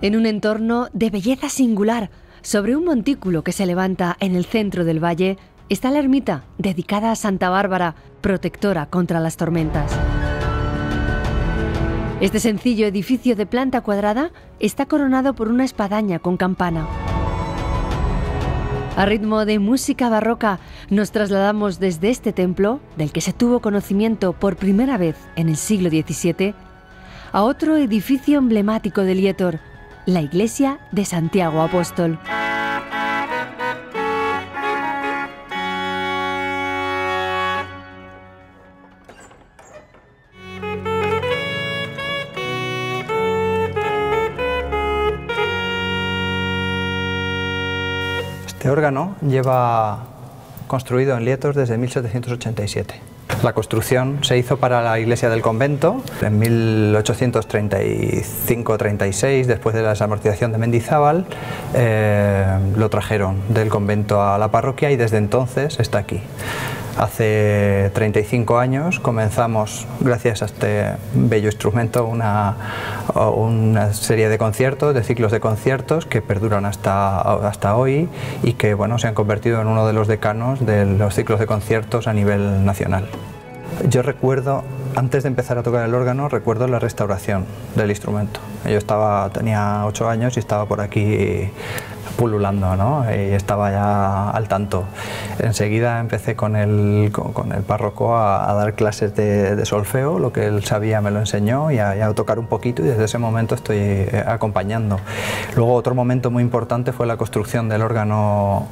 [SPEAKER 7] En un entorno de belleza singular, sobre un montículo que se levanta en el centro del valle, está la ermita dedicada a Santa Bárbara, protectora contra las tormentas. Este sencillo edificio de planta cuadrada está coronado por una espadaña con campana. A ritmo de música barroca, nos trasladamos desde este templo, del que se tuvo conocimiento por primera vez en el siglo XVII, a otro edificio emblemático de Lietor, la iglesia de Santiago Apóstol.
[SPEAKER 18] Este órgano lleva construido en Lietor desde 1787. La construcción se hizo para la iglesia del convento en 1835-36, después de la desamortización de Mendizábal. Lo trajeron del convento a la parroquia y desde entonces está aquí. Hace 35 años comenzamos, gracias a este bello instrumento, una serie de conciertos, de ciclos de conciertos que perduran hasta hoy y que bueno, se han convertido en uno de los decanos de los ciclos de conciertos a nivel nacional. Yo recuerdo, antes de empezar a tocar el órgano, recuerdo la restauración del instrumento. Yo tenía 8 años y estaba por aquí pululando, ¿no? Y estaba ya al tanto. Enseguida empecé con el párroco a dar clases de solfeo, lo que él sabía me lo enseñó y a tocar un poquito, y desde ese momento estoy acompañando. Luego otro momento muy importante fue la construcción del órgano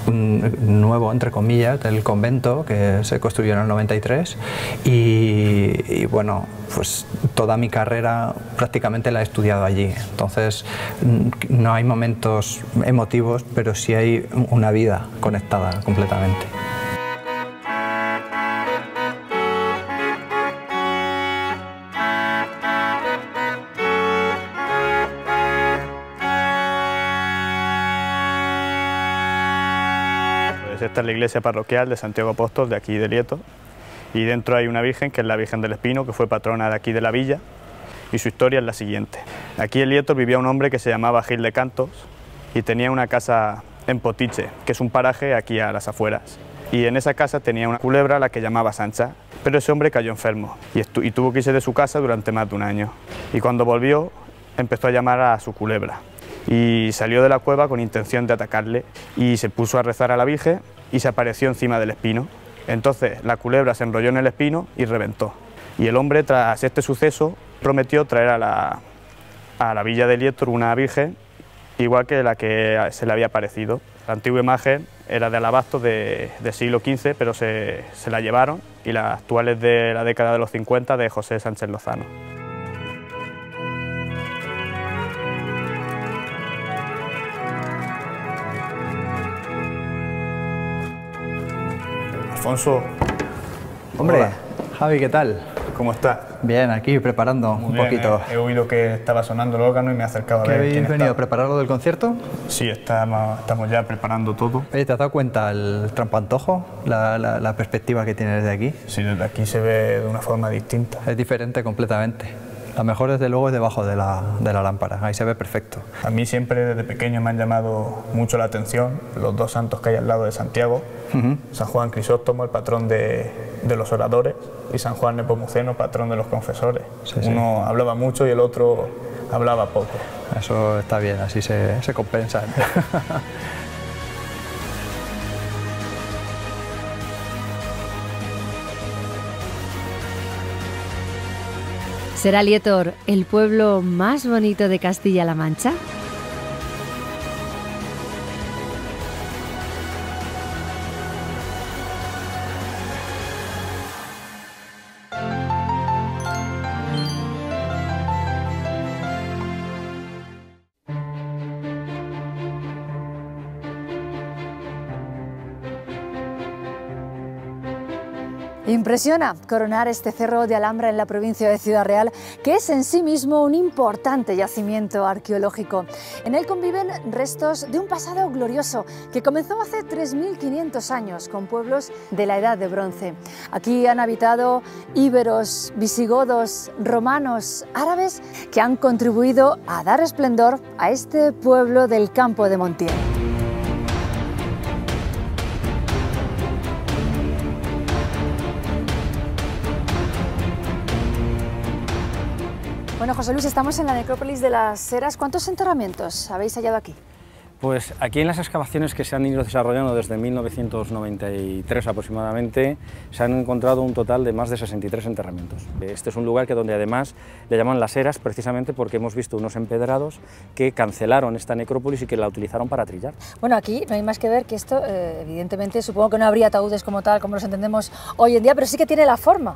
[SPEAKER 18] nuevo, entre comillas, del convento que se construyó en el 93 y bueno, pues toda mi carrera prácticamente la he estudiado allí. Entonces no hay momentos emotivos, pero sí hay una vida conectada completamente.
[SPEAKER 19] Esta es la iglesia parroquial de Santiago Apóstol de aquí de Lieto, y dentro hay una virgen que es la Virgen del Espino, que fue patrona de aquí de la villa, y su historia es la siguiente. Aquí en Lieto vivía un hombre que se llamaba Gil de Cantos y tenía una casa en Potiche, que es un paraje aquí a las afueras, y en esa casa tenía una culebra a la que llamaba Sancha, pero ese hombre cayó enfermo y tuvo que irse de su casa durante más de un año, y cuando volvió empezó a llamar a su culebra. Y salió de la cueva con intención de atacarle y se puso a rezar a la Virgen y se apareció encima del espino. Entonces la culebra se enrolló en el espino y reventó. Y el hombre, tras este suceso, prometió traer a la villa de Lieto una Virgen igual que la que se le había aparecido. La antigua imagen era de alabastro de siglo XV, pero se la llevaron, y la actual es de la década de los 50 de José Sánchez Lozano. Alfonso.
[SPEAKER 18] Hombre,
[SPEAKER 19] hola.
[SPEAKER 18] Javi, ¿qué tal?
[SPEAKER 19] ¿Cómo estás?
[SPEAKER 18] Bien, aquí preparando un poquito.
[SPEAKER 19] He oído que estaba sonando el órgano y me he acercado a ver.
[SPEAKER 18] ¿Habéis venido a preparar lo del concierto?
[SPEAKER 19] Sí, estamos ya preparando todo.
[SPEAKER 18] Oye, ¿te has dado cuenta el trampantojo? La perspectiva que tiene desde aquí.
[SPEAKER 19] Sí, desde aquí se ve de una forma distinta.
[SPEAKER 18] Es diferente completamente. La mejor, desde luego, es debajo de la lámpara, ahí se ve perfecto.
[SPEAKER 19] A mí siempre desde pequeño me han llamado mucho la atención los dos santos que hay al lado de Santiago, San Juan Crisóstomo, el patrón de los oradores, y San Juan Nepomuceno, patrón de los confesores. Uno hablaba mucho y el otro hablaba poco.
[SPEAKER 18] Eso está bien, así se compensan.
[SPEAKER 7] ¿Será Lietor el pueblo más bonito de Castilla-La Mancha?
[SPEAKER 20] Impresiona coronar este cerro de Alhambra en la provincia de Ciudad Real, que es en sí mismo un importante yacimiento arqueológico. En él conviven restos de un pasado glorioso que comenzó hace 3.500 años con pueblos de la Edad de Bronce. Aquí han habitado íberos, visigodos, romanos, árabes, que han contribuido a dar esplendor a este pueblo del campo de Montiel. Bueno, José Luis, estamos en la necrópolis de las Heras. ¿Cuántos enterramientos habéis hallado aquí?
[SPEAKER 21] Pues aquí en las excavaciones que se han ido desarrollando desde 1993 aproximadamente, se han encontrado un total de más de 63 enterramientos. Este es un lugar donde además le llaman las Heras precisamente porque hemos visto unos empedrados que cancelaron esta necrópolis y que la utilizaron para trillar.
[SPEAKER 20] Bueno, aquí no hay más que ver que esto, evidentemente, supongo que no habría ataúdes como tal, como los entendemos hoy en día, pero sí que tiene la forma.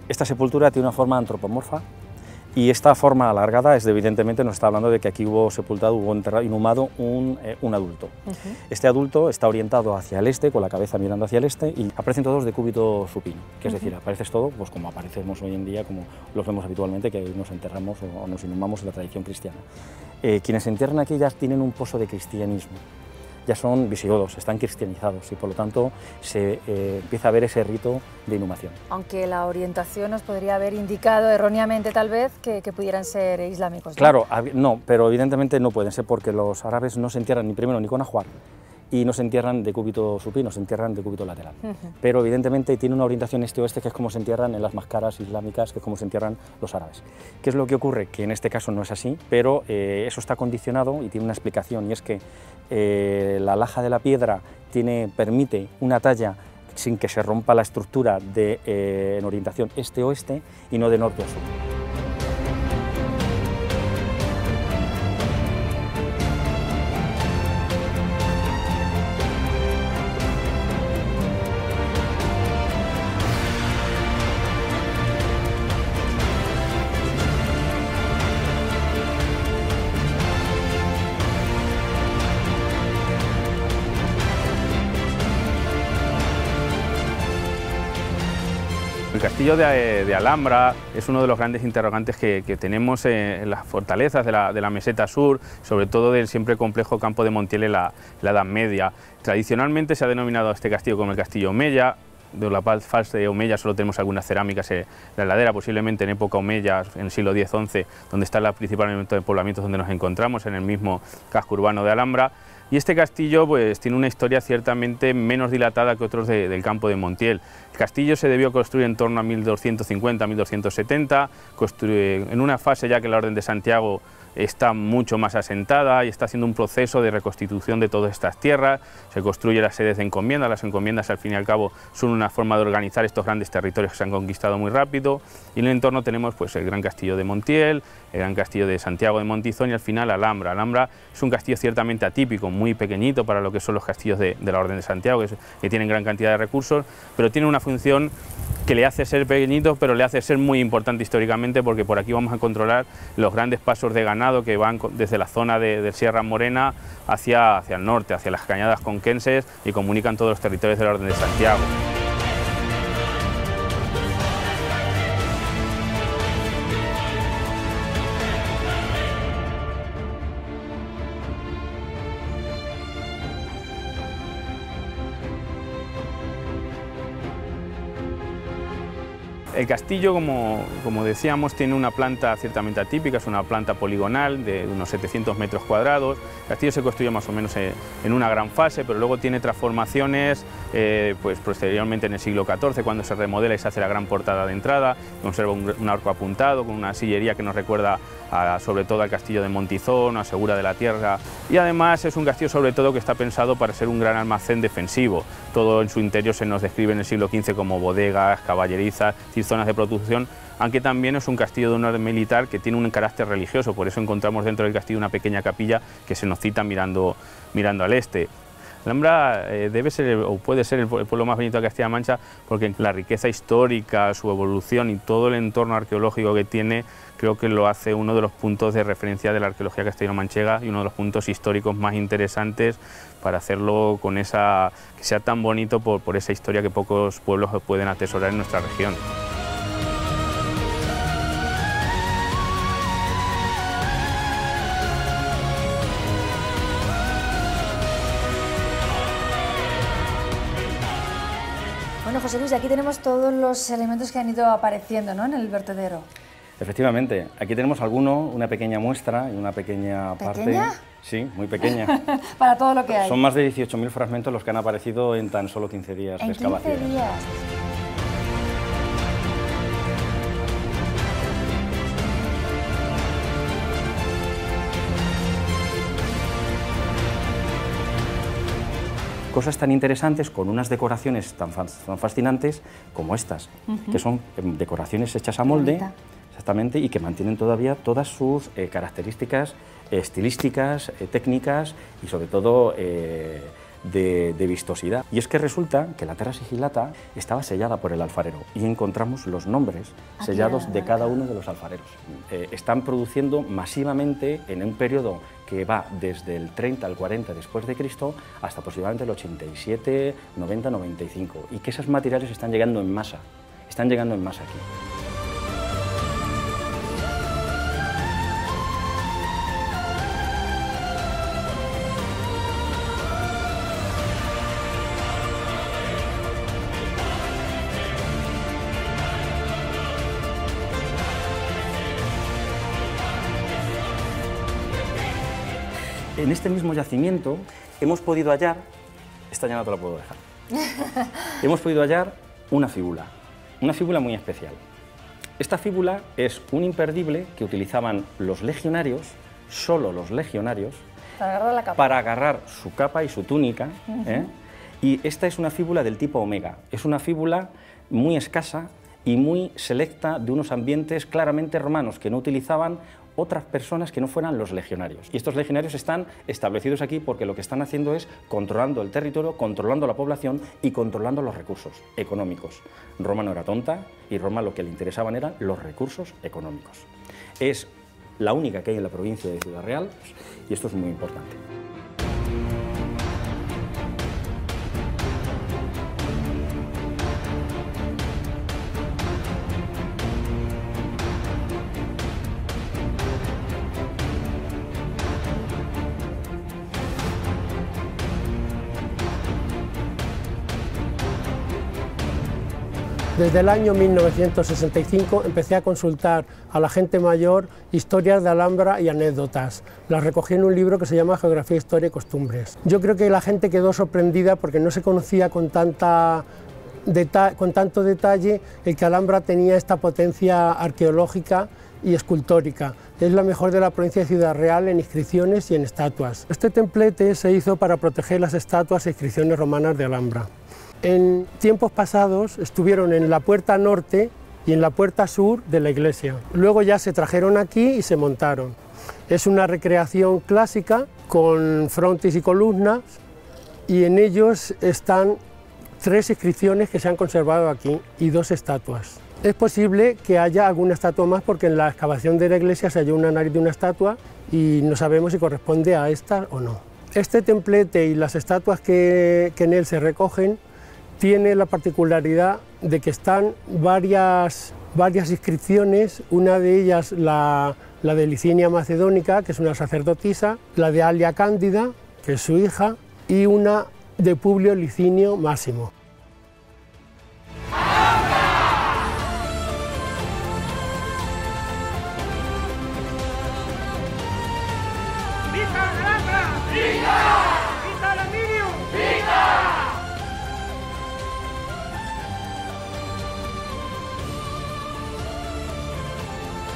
[SPEAKER 21] Esta sepultura tiene una forma antropomorfa. Y esta forma alargada evidentemente nos está hablando de que aquí hubo sepultado, hubo enterrado, inhumado un adulto. Este adulto está orientado hacia el este, con la cabeza mirando hacia el este, y aparecen todos de cúbito supino, que es decir, apareces todo pues como aparecemos hoy en día, como los vemos habitualmente, que nos enterramos o nos inhumamos en la tradición cristiana. Quienes se entierran aquí ya tienen un pozo de cristianismo. Ya son visigodos, están cristianizados y por lo tanto se empieza a ver ese rito de inhumación.
[SPEAKER 20] Aunque la orientación nos podría haber indicado erróneamente tal vez que pudieran ser islámicos, ¿no?
[SPEAKER 21] Claro, no, pero evidentemente no pueden ser porque los árabes no se entierran ni primero ni con ajuar y no se entierran de cúbito supino, se entierran de cúbito lateral. Pero evidentemente tiene una orientación este-oeste que es como se entierran en las máscaras islámicas, que es como se entierran los árabes. ¿Qué es lo que ocurre? Que en este caso no es así, pero eso está condicionado y tiene una explicación, y es que la laja de la piedra permite una talla sin que se rompa la estructura en orientación este-oeste y no de norte a sur.
[SPEAKER 3] castillo de Alhambra es uno de los grandes interrogantes que tenemos en las fortalezas de la meseta sur, sobre todo del siempre complejo campo de Montiel en la Edad Media. Tradicionalmente se ha denominado a este castillo como el castillo Omeya. De la faz de Omeya solo tenemos algunas cerámicas en la ladera, posiblemente en época Omeya, en el siglo X-XI, donde está el principal elemento de poblamientos donde nos encontramos, en el mismo casco urbano de Alhambra. Y este castillo pues tiene una historia ciertamente menos dilatada que otros del campo de Montiel. El castillo se debió construir en torno a 1250-1270, en una fase ya que la Orden de Santiago está mucho más asentada y está haciendo un proceso de reconstitución de todas estas tierras. Se construyen las sedes de encomiendas. Las encomiendas al fin y al cabo son una forma de organizar estos grandes territorios que se han conquistado muy rápido, y en el entorno tenemos pues el gran castillo de Montiel, el gran castillo de Santiago de Montizón y al final Alhambra. Alhambra es un castillo ciertamente atípico, muy pequeñito para lo que son los castillos de la Orden de Santiago, que tienen gran cantidad de recursos, pero tiene una función que le hace ser pequeñito, pero le hace ser muy importante históricamente, porque por aquí vamos a controlar los grandes pasos de ganado que van desde la zona de Sierra Morena hacia el norte, hacia las cañadas conquenses, y comunican todos los territorios de la Orden de Santiago. El castillo, como decíamos, tiene una planta ciertamente atípica, es una planta poligonal de unos 700 metros cuadrados. El castillo se construye más o menos en una gran fase, pero luego tiene transformaciones pues posteriormente en el siglo XIV, cuando se remodela y se hace la gran portada de entrada. Conserva un arco apuntado con una sillería que nos recuerda sobre todo al castillo de Montizón, a Segura de la Tierra, y además es un castillo sobre todo que está pensado para ser un gran almacén defensivo. Todo en su interior se nos describe en el siglo XV como bodegas, caballerizas, zonas de producción, aunque también es un castillo de un orden militar que tiene un carácter religioso. Por eso encontramos dentro del castillo una pequeña capilla que se nos cita mirando al este. Alhambra debe ser o puede ser el pueblo más bonito de Castilla-La Mancha, porque la riqueza histórica, su evolución y todo el entorno arqueológico que tiene, creo que lo hace uno de los puntos de referencia de la arqueología castellano-manchega y uno de los puntos históricos más interesantes para hacerlo con que sea tan bonito por esa historia que pocos pueblos pueden atesorar en nuestra región.
[SPEAKER 20] Bueno, José Luis, aquí tenemos todos los elementos que han ido apareciendo, ¿no?, en el vertedero.
[SPEAKER 21] Efectivamente, aquí tenemos una pequeña muestra y una pequeña parte.
[SPEAKER 20] ¿Pequeña?
[SPEAKER 21] Sí, muy pequeña.
[SPEAKER 20] Para todo lo que hay.
[SPEAKER 21] Son más de 18.000 fragmentos los que han aparecido en tan solo 15 días de excavación.
[SPEAKER 20] En 15 días.
[SPEAKER 21] Cosas tan interesantes con unas decoraciones tan fascinantes como estas, que son decoraciones hechas a molde, exactamente, y que mantienen todavía todas sus características estilísticas, técnicas y sobre todo de vistosidad. Y es que resulta que la Terra Sigillata estaba sellada por el alfarero y encontramos los nombres sellados de cada uno de los alfareros. Están produciendo masivamente en un periodo que va desde el 30 al 40 después de Cristo hasta aproximadamente el 87, 90, 95, y que esos materiales están llegando en masa aquí. En este mismo yacimiento hemos podido hallar, esta ya no te la puedo dejar, hemos podido hallar una fíbula muy especial. Esta fíbula es un imperdible que utilizaban los legionarios, solo los legionarios, para agarrar su capa y su túnica, y esta es una fíbula del tipo omega, es una fíbula muy escasa y muy selecta de unos ambientes claramente romanos que no utilizaban otras personas que no fueran los legionarios. Y estos legionarios están establecidos aquí porque lo que están haciendo es controlando el territorio, controlando la población y controlando los recursos económicos. Roma no era tonta y Roma lo que le interesaban eran los recursos económicos. Es la única que hay en la provincia de Ciudad Real y esto es muy importante.
[SPEAKER 4] Desde el año 1965 empecé a consultar a la gente mayor historias de Alhambra y anécdotas. Las recogí en un libro que se llama Geografía, Historia y Costumbres. Yo creo que la gente quedó sorprendida porque no se conocía con tanto detalle el que Alhambra tenía esta potencia arqueológica y escultórica. Es la mejor de la provincia de Ciudad Real en inscripciones y en estatuas. Este templete se hizo para proteger las estatuas e inscripciones romanas de Alhambra. En tiempos pasados estuvieron en la puerta norte y en la puerta sur de la iglesia. Luego ya se trajeron aquí y se montaron. Es una recreación clásica con frontis y columnas y en ellos están 3 inscripciones que se han conservado aquí y 2 estatuas. Es posible que haya alguna estatua más porque en la excavación de la iglesia se halló una nariz de una estatua y no sabemos si corresponde a esta o no. Este templete y las estatuas que en él se recogen tiene la particularidad de que están varias inscripciones, una de ellas la de Licinia Macedónica, que es una sacerdotisa, la de Alia Cándida, que es su hija, y una de Publio Licinio Máximo.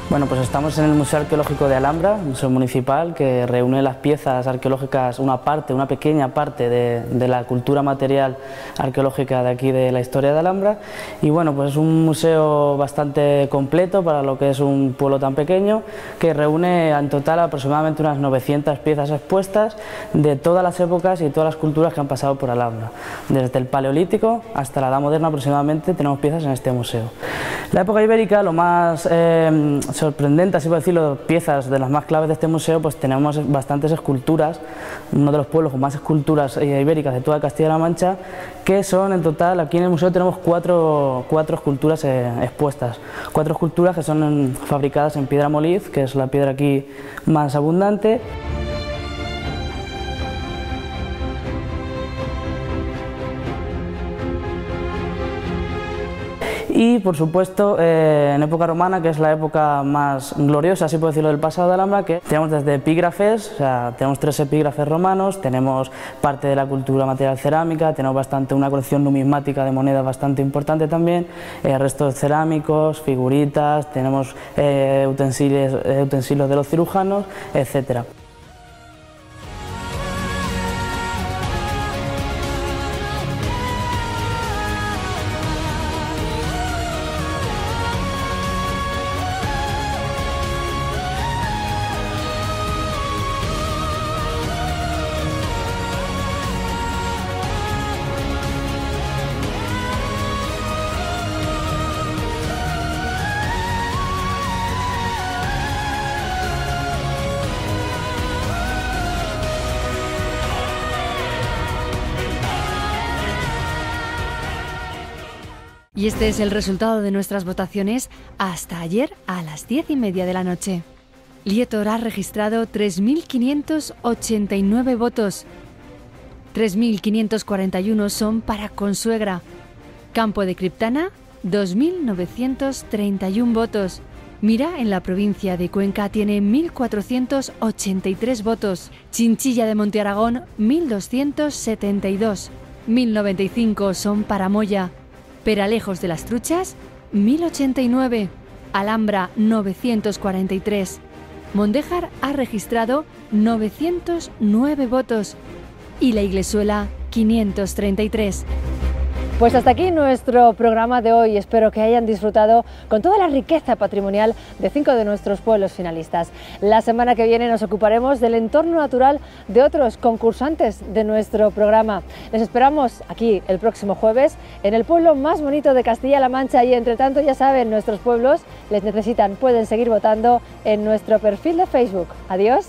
[SPEAKER 22] Bueno, pues estamos en el Museo Arqueológico de Alhambra, un museo municipal que reúne las piezas arqueológicas, una pequeña parte de la cultura material arqueológica de aquí de la historia de Alhambra. Y bueno, pues es un museo bastante completo para lo que es un pueblo tan pequeño, que reúne en total aproximadamente unas 900 piezas expuestas de todas las épocas y todas las culturas que han pasado por Alhambra. Desde el Paleolítico hasta la Edad Moderna aproximadamente tenemos piezas en este museo. La época ibérica, lo más sorprendente, así por decirlo, piezas de las más claves de este museo, pues tenemos bastantes esculturas, uno de los pueblos con más esculturas ibéricas de toda Castilla-La Mancha, que son en total, aquí en el museo tenemos cuatro esculturas expuestas, 4 esculturas que son fabricadas en piedra moliz, que es la piedra aquí más abundante. Y por supuesto en época romana, que es la época más gloriosa, así por decirlo, del pasado de Alhambra, que tenemos desde epígrafes, o sea, tenemos 3 epígrafes romanos, tenemos parte de la cultura material cerámica, tenemos una colección numismática de monedas bastante importante también, restos cerámicos, figuritas, tenemos utensilios de los cirujanos, etcétera.
[SPEAKER 7] Y este es el resultado de nuestras votaciones hasta ayer a las 10:30 de la noche. Lietor ha registrado 3.589 votos. 3.541 son para Consuegra. Campo de Criptana, 2.931 votos. Mira, en la provincia de Cuenca, tiene 1.483 votos. Chinchilla de Monte Aragón, 1.272. 1.095 son para Moya. Peralejos de las Truchas, 1089, Alhambra 943, Mondéjar ha registrado 909 votos y la Iglesuela 533.
[SPEAKER 1] Pues hasta aquí nuestro programa de hoy. Espero que hayan disfrutado con toda la riqueza patrimonial de 5 de nuestros pueblos finalistas. La semana que viene nos ocuparemos del entorno natural de otros concursantes de nuestro programa. Les esperamos aquí el próximo jueves en el pueblo más bonito de Castilla-La Mancha y entre tanto ya saben, nuestros pueblos les necesitan, pueden seguir votando en nuestro perfil de Facebook. Adiós.